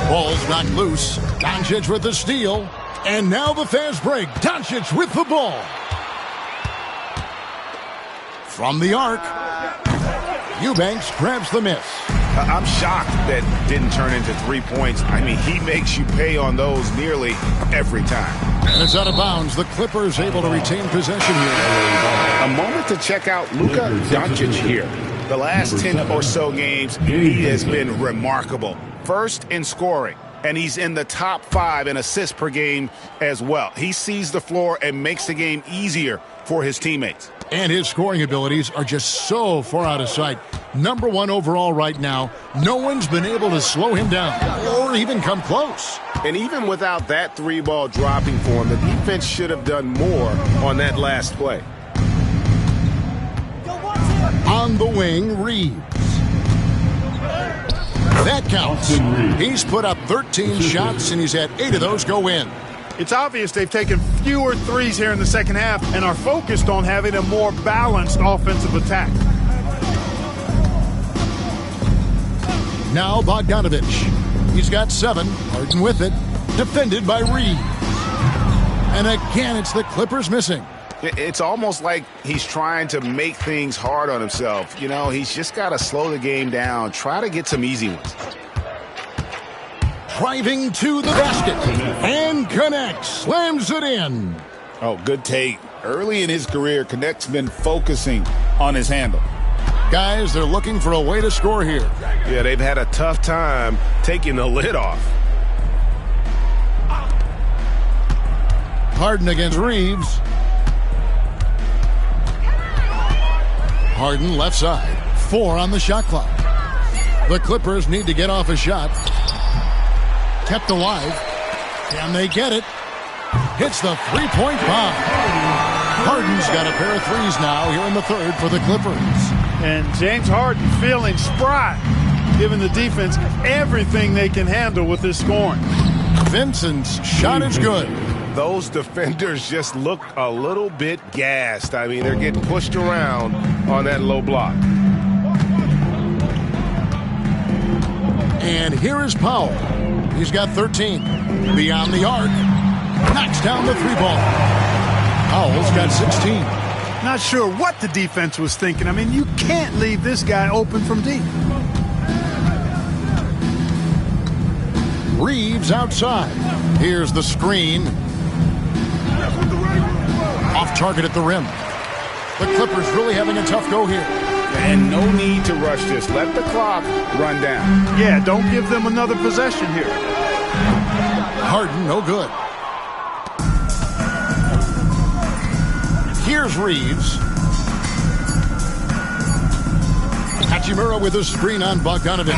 Ball's knocked loose. Doncic with the steal. And now the fast break. Doncic with the ball. From the arc. Eubanks grabs the miss. I'm shocked that didn't turn into 3 points. I mean, he makes you pay on those nearly every time. And it's out of bounds. The Clippers able to retain possession here. A moment to check out Luka Doncic here. The last 10 or so games, he has been remarkable. First in scoring, and he's in the top 5 in assists per game as well. He sees the floor and makes the game easier for his teammates. And his scoring abilities are just so far out of sight. Number 1 overall right now. No one's been able to slow him down or even come close. And even without that 3-ball dropping for him, the defense should have done more on that last play. On the wing, Reeves. That counts. He's put up 13 shots, and he's had 8 of those go in. It's obvious they've taken fewer threes here in the second half and are focused on having a more balanced offensive attack. Now Bogdanovich. He's got 7. Harden with it. Defended by Reeves. And again, it's the Clippers missing. It's almost like he's trying to make things hard on himself. You know, he's just got to slow the game down. Try to get some easy ones. Driving to the basket. And Connect slams it in. Oh, good take. Early in his career, Connect's been focusing on his handle. Guys, they're looking for a way to score here. Yeah, they've had a tough time taking the lid off. Harden against Reeves. Harden left side. 4 on the shot clock. The Clippers need to get off a shot. Kept alive. Can they get it? Hits the three-point bomb. Harden's got a pair of threes now here in the third for the Clippers. And James Harden feeling spry, giving the defense everything they can handle with his scoring. Vincent's shot is good. Those defenders just look a little bit gassed. I mean, they're getting pushed around on that low block. And here is Powell. He's got 13. Beyond the arc. Knocks down the 3-ball. Powell's got 16. Not sure what the defense was thinking. I mean, you can't leave this guy open from deep. Reeves outside. Here's the screen. Off target at the rim. The Clippers really having a tough go here. And no need to rush this. Let the clock run down. Yeah, don't give them another possession here. Harden, no good. Here's Reeves. Hachimura with a screen on Bogdanovich.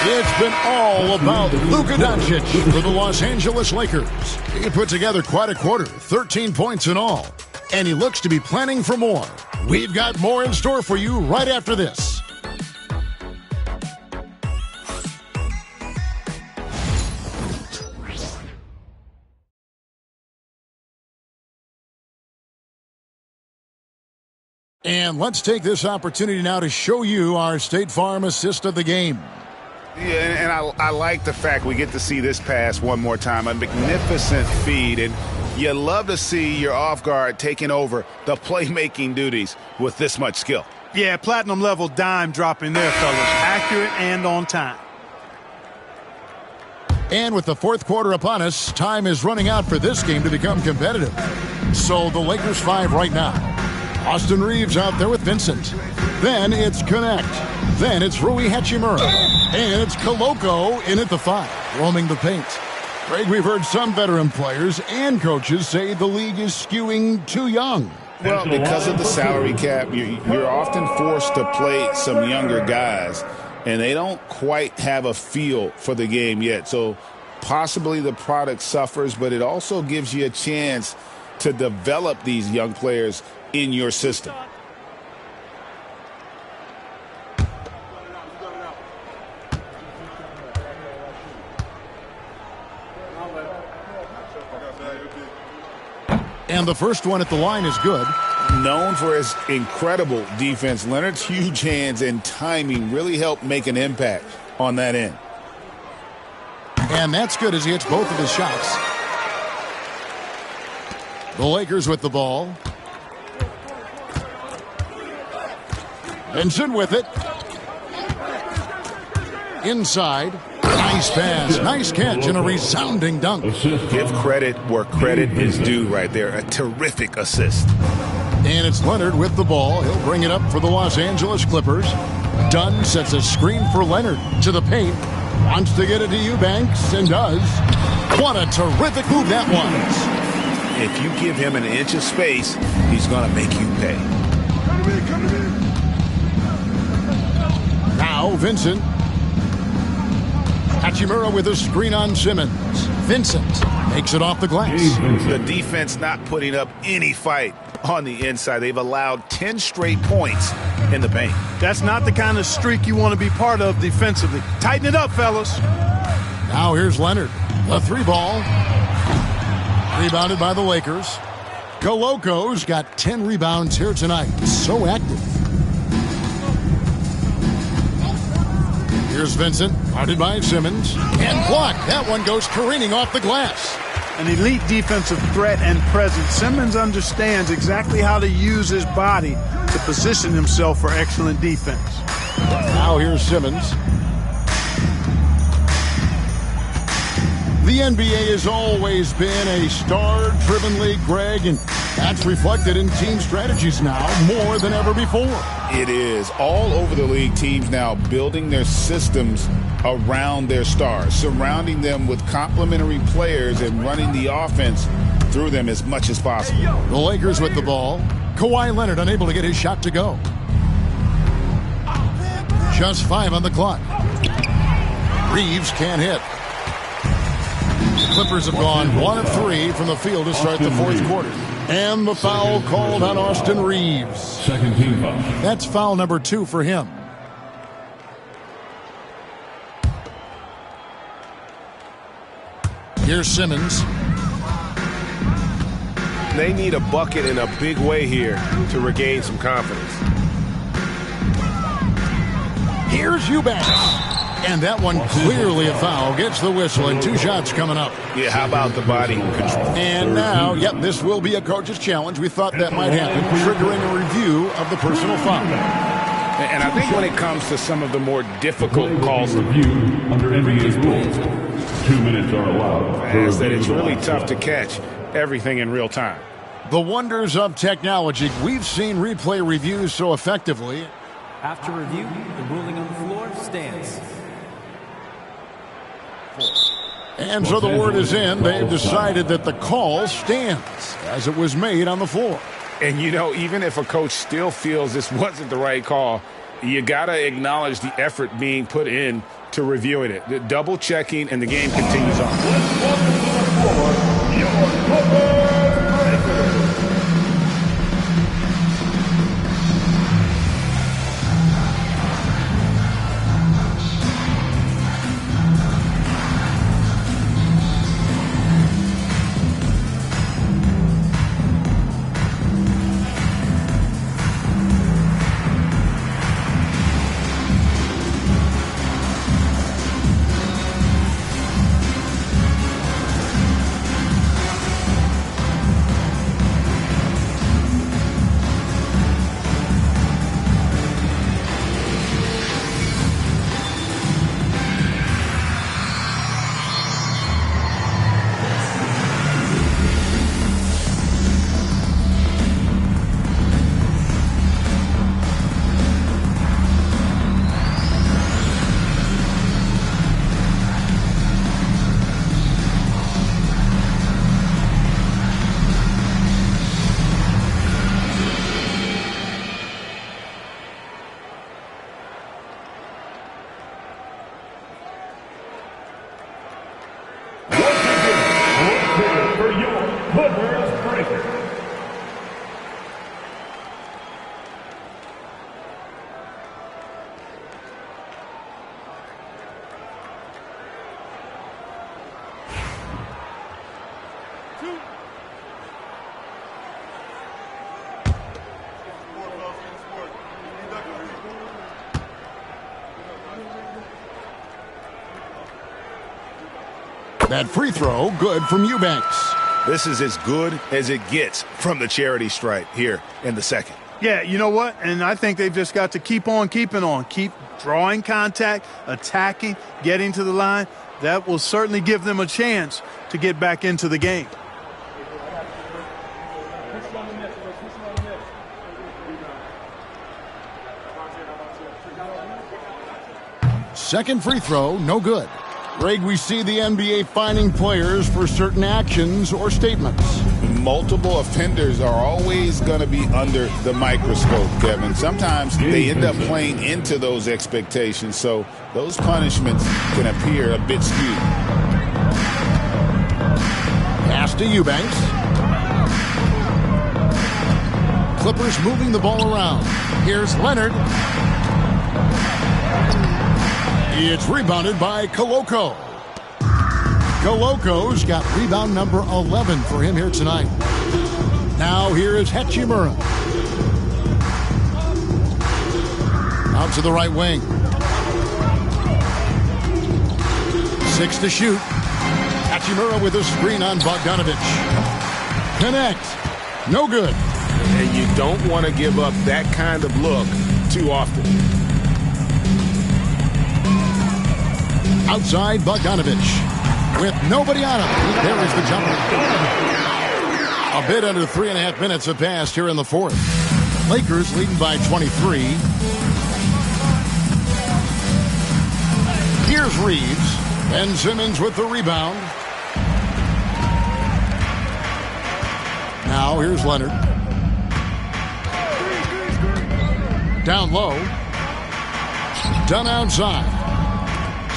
It's been all about Luka Doncic for the Los Angeles Lakers. He put together quite a quarter, 13 points in all. And he looks to be planning for more. We've got more in store for you right after this. And let's take this opportunity now to show you our State Farm assist of the game. Yeah, and I like the fact we get to see this pass one more time. A magnificent feed, and you love to see your off guard taking over the playmaking duties with this much skill. Yeah, platinum level dime dropping there, fellas. Accurate and on time. And with the fourth quarter upon us, time is running out for this game to become competitive. So the Lakers 5 right now. Austin Reeves out there with Vincent. Then it's Connect. Then it's Rui Hachimura. And it's Koloko in at the 5, roaming the paint. Greg, we've heard some veteran players and coaches say the league is skewing too young. Well, because of the salary cap, you're often forced to play some younger guys, and they don't quite have a feel for the game yet. So Possibly the product suffers, but it also gives you a chance to develop these young players in your system. And the first one at the line is good. Known for his incredible defense, Leonard's huge hands and timing really helped make an impact on that end. And that's good as he hits both of his shots. The Lakers with the ball. Vincent with it. Inside. Nice pass, nice catch, and a resounding dunk. Give credit where credit is due right there. A terrific assist. And it's Leonard with the ball. He'll bring it up for the Los Angeles Clippers. Dunn sets a screen for Leonard to the paint. Wants to get it to Eubanks and does. What a terrific move that was. If you give him an inch of space, he's going to make you pay. Now Vincent. Hachimura with a screen on Simmons. Vincent makes it off the glass. The defense not putting up any fight on the inside. They've allowed 10 straight points in the paint. That's not the kind of streak you want to be part of defensively. Tighten it up, fellas. Now here's Leonard. The three ball. Rebounded by the Lakers. Coloco's got 10 rebounds here tonight. So active. Here's Vincent, guarded by Simmons, and blocked. That one goes careening off the glass. An elite defensive threat and presence. Simmons understands exactly how to use his body to position himself for excellent defense. Now here's Simmons. The NBA has always been a star-driven league, Greg, and that's reflected in team strategies now more than ever before. It is. All over the league, teams now building their systems around their stars, surrounding them with complementary players and running the offense through them as much as possible. The Lakers with the ball. Kawhi Leonard unable to get his shot to go. Just 5 on the clock. Reeves can't hit. Clippers have gone 1 of 3 from the field to start the fourth quarter. And the foul called on Austin Reeves. Second team foul. That's foul number 2 for him. Here's Simmons. They need a bucket in a big way here to regain some confidence. Here's Eubanks. And that one clearly a foul. Gets the whistle and 2 shots coming up. Yeah, how about the body control? And now, yep, this will be a coach's challenge. We thought that might happen, triggering a review of the personal foul. And I think when it comes to some of the more difficult calls Review under NBA rules. 2 minutes are allowed. is that it's really tough to catch everything in real time. The wonders of technology. We've seen replay reviews so effectively. After review, the ruling on the floor stands. And so the word is in. They've decided that the call stands as it was made on the floor. And, you know, even if a coach still feels this wasn't the right call, you got to acknowledge the effort being put in to reviewing it. The double checking, and the game continues on. That free throw, good from Eubanks. This is as good as it gets from the charity stripe here in the second. Yeah, you know what? And I think they've just got to keep on keeping on. Keep drawing contact, attacking, getting to the line. That will certainly give them a chance to get back into the game. Second free throw, no good. Greg, we see the NBA fining players for certain actions or statements. Multiple offenders are always going to be under the microscope, Kevin. Sometimes they end up playing into those expectations, so those punishments can appear a bit skewed. Pass to Eubanks. Clippers moving the ball around. Here's Leonard. It's rebounded by Koloko. Koloko's got rebound number 11 for him here tonight. Now here is Hachimura. Out to the right wing. 6 to shoot. Hachimura with a screen on Bogdanovich. Connect. No good. And you don't want to give up that kind of look too often. Outside Bogdanovich with nobody on him. There is the jumper. A bit under 3.5 minutes have passed here in the fourth. Lakers leading by 23. Here's Reeves. Ben Simmons with the rebound. Now here's Leonard. Down low. Done outside.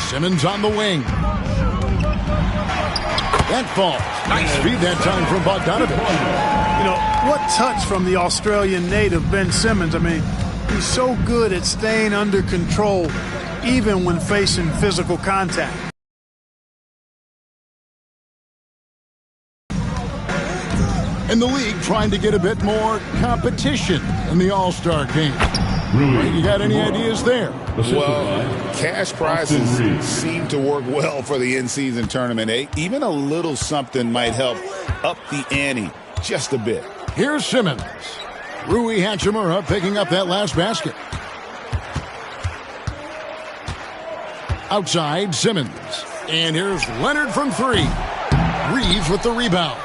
Simmons on the wing. That falls. Nice feed that time from Bogdanovich. You know, what touch from the Australian native, Ben Simmons. I mean, he's so good at staying under control, even when facing physical contact. In the league, trying to get a bit more competition in the All-Star game. You got any ideas there? Well, cash prizes seem to work well for the in-season tournament. Even a little something might help up the ante just a bit. Here's Simmons. Rui Hachimura picking up that last basket. Outside, Simmons. And here's Leonard from 3. Reeves with the rebound.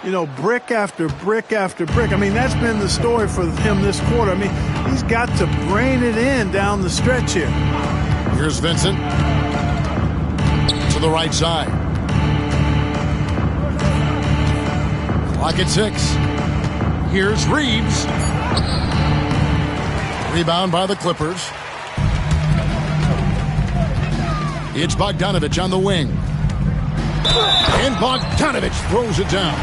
You know, brick after brick after brick. I mean, that's been the story for him this quarter. I mean, he's got to brain it in down the stretch here. Here's Vincent. To the right side. Clock at 6. Here's Reeves. Rebound by the Clippers. It's Bogdanovich on the wing. And Bogdanovich throws it down.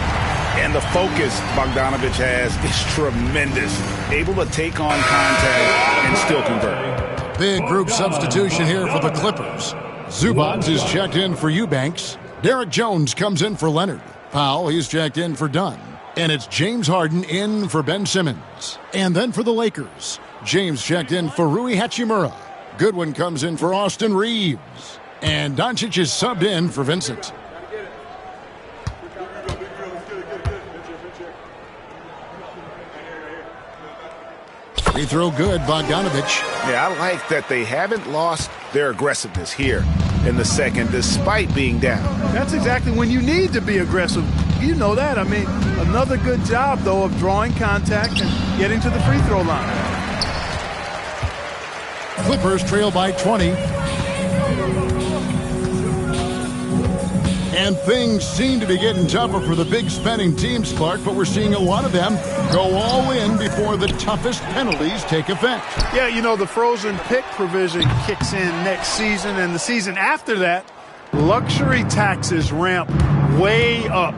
And the focus Bogdanovich has is tremendous. Able to take on contact and still convert. Big group substitution here for the Clippers. Zubac is checked in for Eubanks. Derek Jones comes in for Leonard. Powell, he's checked in for Dunn. And it's James Harden in for Ben Simmons. And then for the Lakers, James checked in for Rui Hachimura. Goodwin comes in for Austin Reeves. And Doncic is subbed in for Vincent. Free throw good, Bogdanovich. Yeah, I like that they haven't lost their aggressiveness here in the second, despite being down. That's exactly when you need to be aggressive. You know that. I mean, another good job, though, of drawing contact and getting to the free throw line. Clippers trail by 20. And things seem to be getting tougher for the big spending teams, Clark, but we're seeing a lot of them go all in before the toughest penalties take effect. Yeah, you know, the frozen pick provision kicks in next season, and the season after that, luxury taxes ramp way up.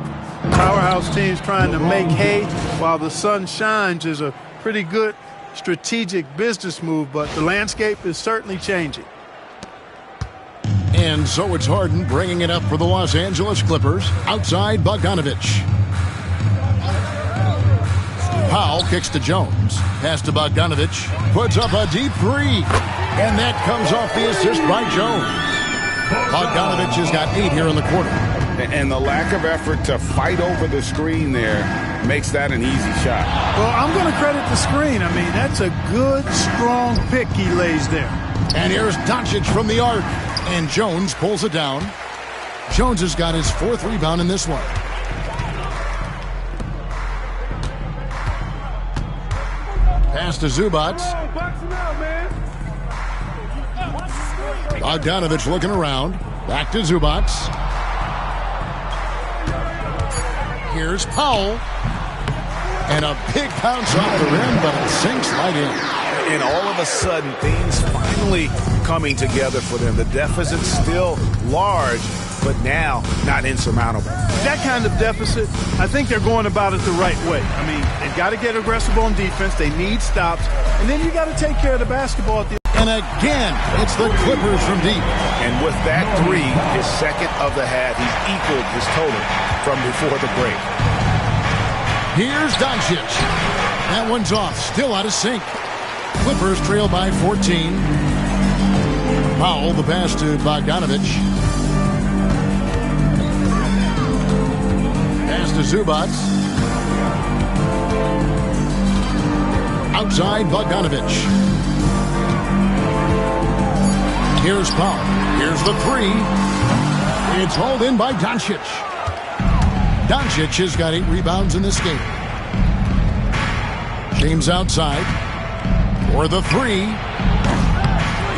Powerhouse teams trying to make hay while the sun shines is a pretty good strategic business move, but the landscape is certainly changing. And so it's Harden bringing it up for the Los Angeles Clippers. Outside, Bogdanovich. Powell kicks to Jones. Pass to Bogdanovich. Puts up a deep 3. And that comes off the assist by Jones. Bogdanovich has got 8 here in the quarter. And the lack of effort to fight over the screen there makes that an easy shot. Well, I'm going to credit the screen. I mean, that's a good, strong pick he lays there. And here's Doncic from the arc. And Jones pulls it down. Jones has got his 4th rebound in this one. Pass to Zubac. Bogdanovich looking around. Back to Zubac. Here's Powell. And a big bounce off the rim, but it sinks right in. And all of a sudden, things finally coming together for them. The deficit's still large, but now not insurmountable. That kind of deficit, I think they're going about it the right way. I mean, they've got to get aggressive on defense. They need stops. And then you got to take care of the basketball at the And again, it's the Clippers from deep. And with that 3, his second of the half, he's equaled his total from before the break. Here's Doncic. That one's off, still out of sync. Clippers trail by 14. Powell, the pass to Bogdanovich. Pass to Zubac. Outside Bogdanovich. Here's Powell. Here's the 3. It's hauled in by Doncic. Doncic has got 8 rebounds in this game. James outside for the 3.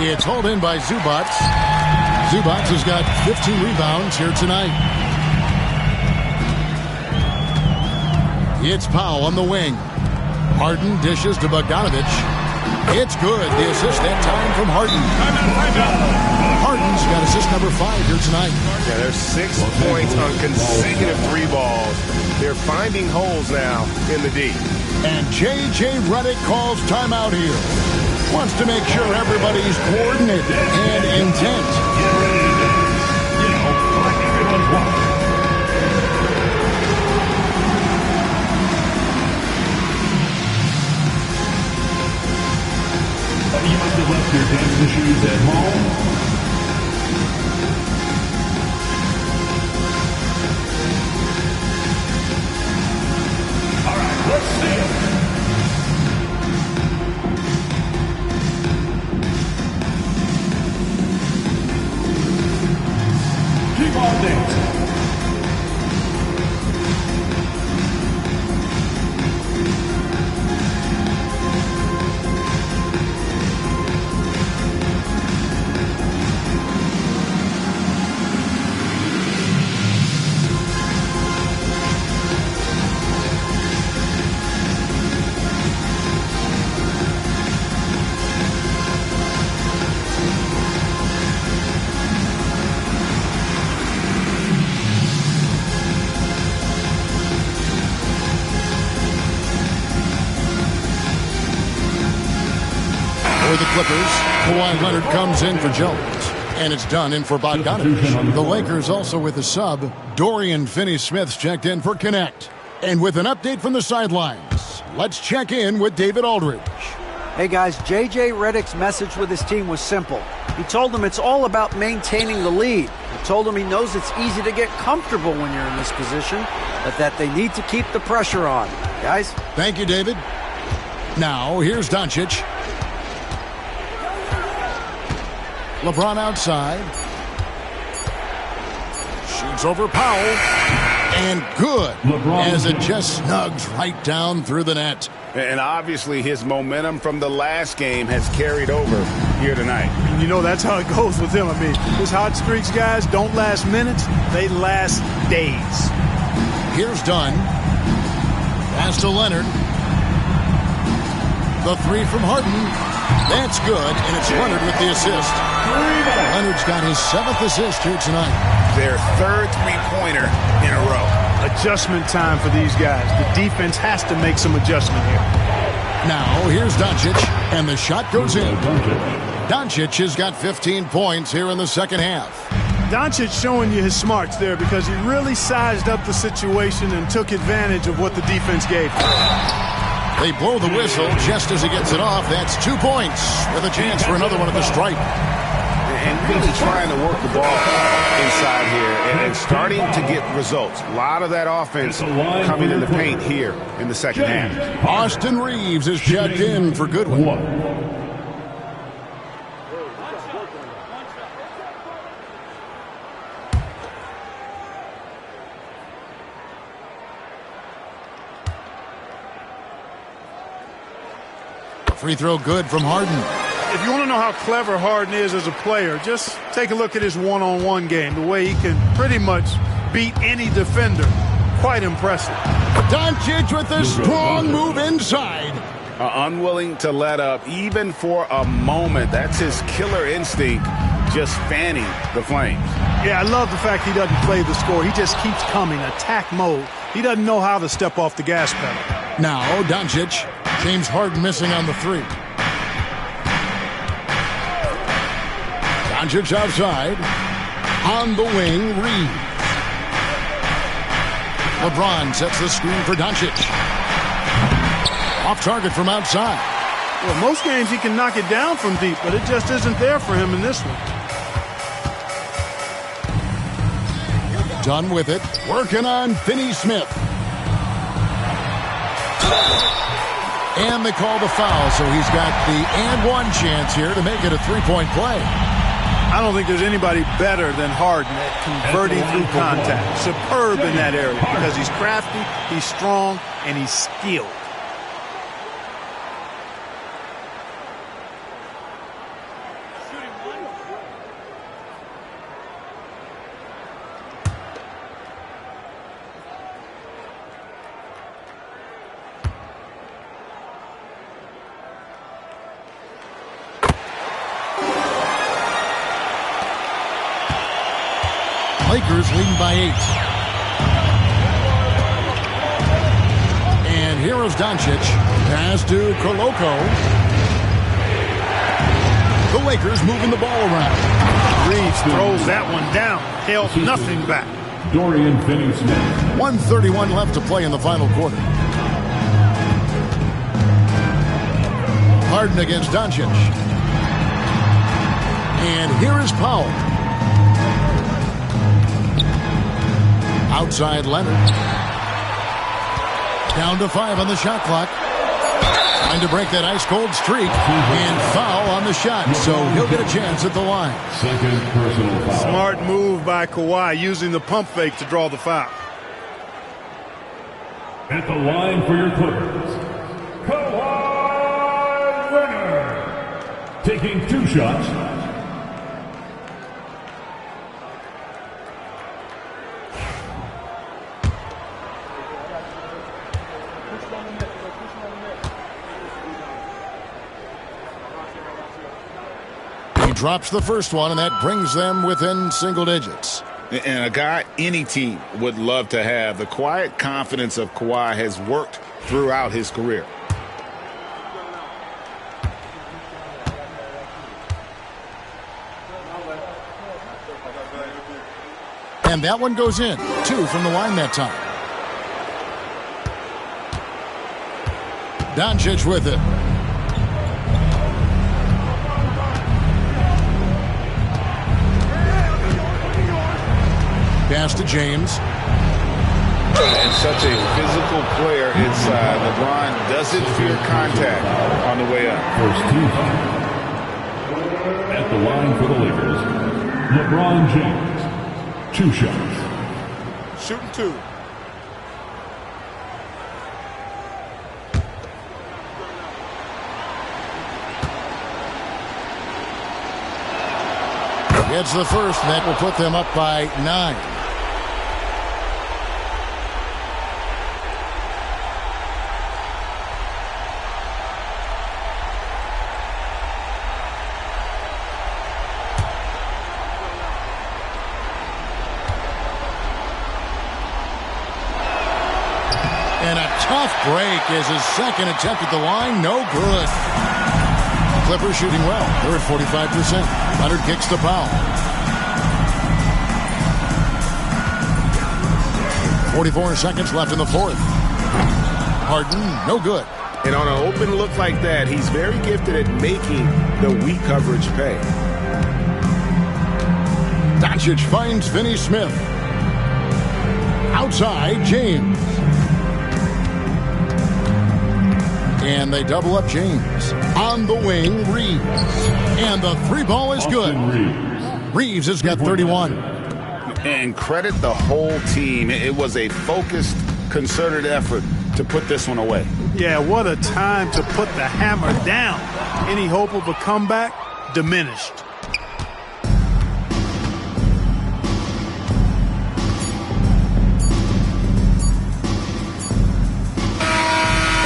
It's hauled in by Zubac. Zubac has got 15 rebounds here tonight. It's Powell on the wing. Harden dishes to Bogdanovich. It's good. The assist that time from Harden. Harden's got assist number 5 here tonight. Yeah, there's 6 points on consecutive 3 balls. They're finding holes now in the D. And J.J. Redick calls timeout here. Wants to make sure everybody's coordinated and intent. Like everyone's watching. You must have left your dancing shoes at home. All right, let's see it. Keep on dancing. For the Clippers, Kawhi Leonard comes in for Jones. And it's done in for Bogdanovich. The Lakers also with a sub. Dorian Finney-Smith's checked in for Connect. And with an update from the sidelines, let's check in with David Aldridge. Hey guys, J.J. Redick's message with his team was simple. He told them it's all about maintaining the lead. He told them he knows it's easy to get comfortable when you're in this position, but that they need to keep the pressure on. Guys? Thank you, David. Now, here's Doncic. LeBron outside. Shoots over Powell. And good. As it just snugs right down through the net. And obviously his momentum from the last game has carried over here tonight. You know, that's how it goes with him. I mean, his hot streaks, guys, don't last minutes. They last days. Here's Dunn. Pass to Leonard. The 3 from Harden. That's good, and it's Leonard with the assist. Leonard's got his 7th assist here tonight. Their 3rd three-pointer in a row. Adjustment time for these guys. The defense has to make some adjustment here. Now, here's Doncic, and the shot goes in. Doncic has got 15 points here in the second half. Doncic showing you his smarts there because he really sized up the situation and took advantage of what the defense gave him. They blow the whistle just as he gets it off. That's 2 points with a chance for another one at the stripe. And really trying to work the ball inside here and starting to get results. A lot of that offense coming in the paint here in the second half. Austin Reeves is checked in for Goodwin. Free throw good from Harden. If you want to know how clever Harden is as a player, just take a look at his one-on-one game. The way he can pretty much beat any defender. Quite impressive. Doncic with a strong move inside. Unwilling to let up even for a moment. That's his killer instinct, just fanning the flames. Yeah, I love the fact he doesn't play the score. He just keeps coming, attack mode. He doesn't know how to step off the gas pedal. Now, Doncic. James Harden missing on the three. Doncic outside. On the wing, Reeves. LeBron sets the screen for Doncic. Off target from outside. Well, most games he can knock it down from deep, but it just isn't there for him in this one. Done with it. Working on Finney Smith. And they call the foul, so he's got the and one chance here to make it a three-point play. I don't think there's anybody better than Harden at converting through contact. Superb in that area because he's crafty, he's strong, and he's skilled. Lakers leading by 8. And here is Doncic. Pass to Koloko. The Lakers moving the ball around. Reeves throws that one down. Held nothing back. Dorian Finney-Smith. 1:31 left to play in the final quarter. Harden against Doncic. And here is Powell. Outside Leonard. Down to 5 on the shot clock. Trying to break that ice-cold streak. And foul on the shot, so he'll get a chance at the line. Second personal foul. Smart move by Kawhi, using the pump fake to draw the foul. At the line for your Clippers, Kawhi Leonard. Taking 2 shots. Drops the first one, and that brings them within single digits. And a guy any team would love to have. The quiet confidence of Kawhi has worked throughout his career. And that one goes in. 2 from the line that time. Doncic with it. Pass to James. And such a physical player inside. LeBron doesn't fear contact on the way up. First team. At the line for the Lakers, LeBron James. 2 shots. Shooting 2. Gets the first, and that will put them up by 9. And a tough break is his second attempt at the line. No good. Clippers shooting well. They're at 45%. Leonard kicks to Powell. 44 seconds left in the fourth. Harden, no good. And on an open look like that, he's very gifted at making the weak coverage pay. Doncic finds Finney Smith. Outside, James. And they double up James. On the wing, Reeves. And the three ball is good. Reeves has got 31. And credit the whole team. It was a focused, concerted effort to put this one away. Yeah, what a time to put the hammer down. Any hope of a comeback? Diminished.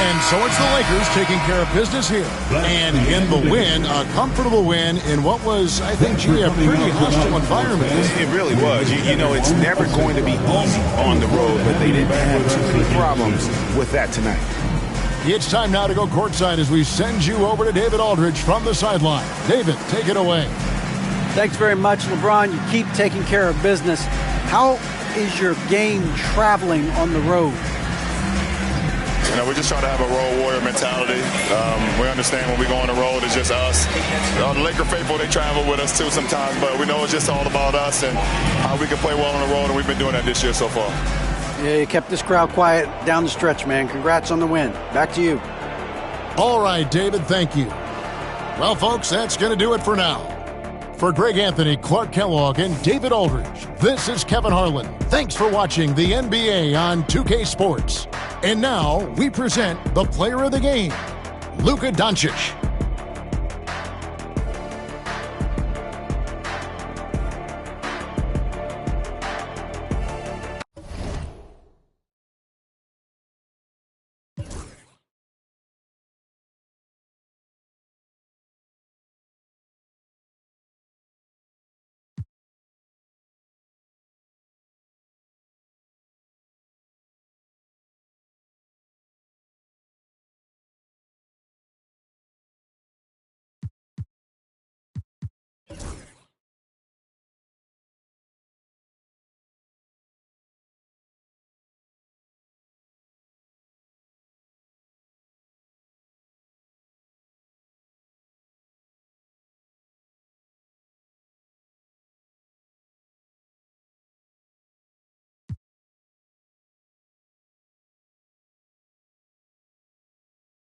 And so it's the Lakers taking care of business here. And in the win, a comfortable win in what was, I think, G, a pretty hostile environment. It really was. You know, it's never going to be easy on the road, but they didn't have too many problems with that tonight. It's time now to go courtside as we send you over to David Aldridge from the sideline. David, take it away. Thanks very much, LeBron. You keep taking care of business. How is your game traveling on the road? You know, we just try to have a road warrior mentality. We understand when we go on the road, it's just us. The Laker faithful, they travel with us too sometimes, but we know it's just all about us and how we can play well on the road, and we've been doing that this year so far. Yeah, you kept this crowd quiet down the stretch, man. Congrats on the win. Back to you. All right, David, thank you. Well, folks, that's going to do it for now. For Greg Anthony, Clark Kellogg, and David Aldridge, this is Kevin Harlan. Thanks for watching the NBA on 2K Sports. And now we present the player of the game, Luka Doncic.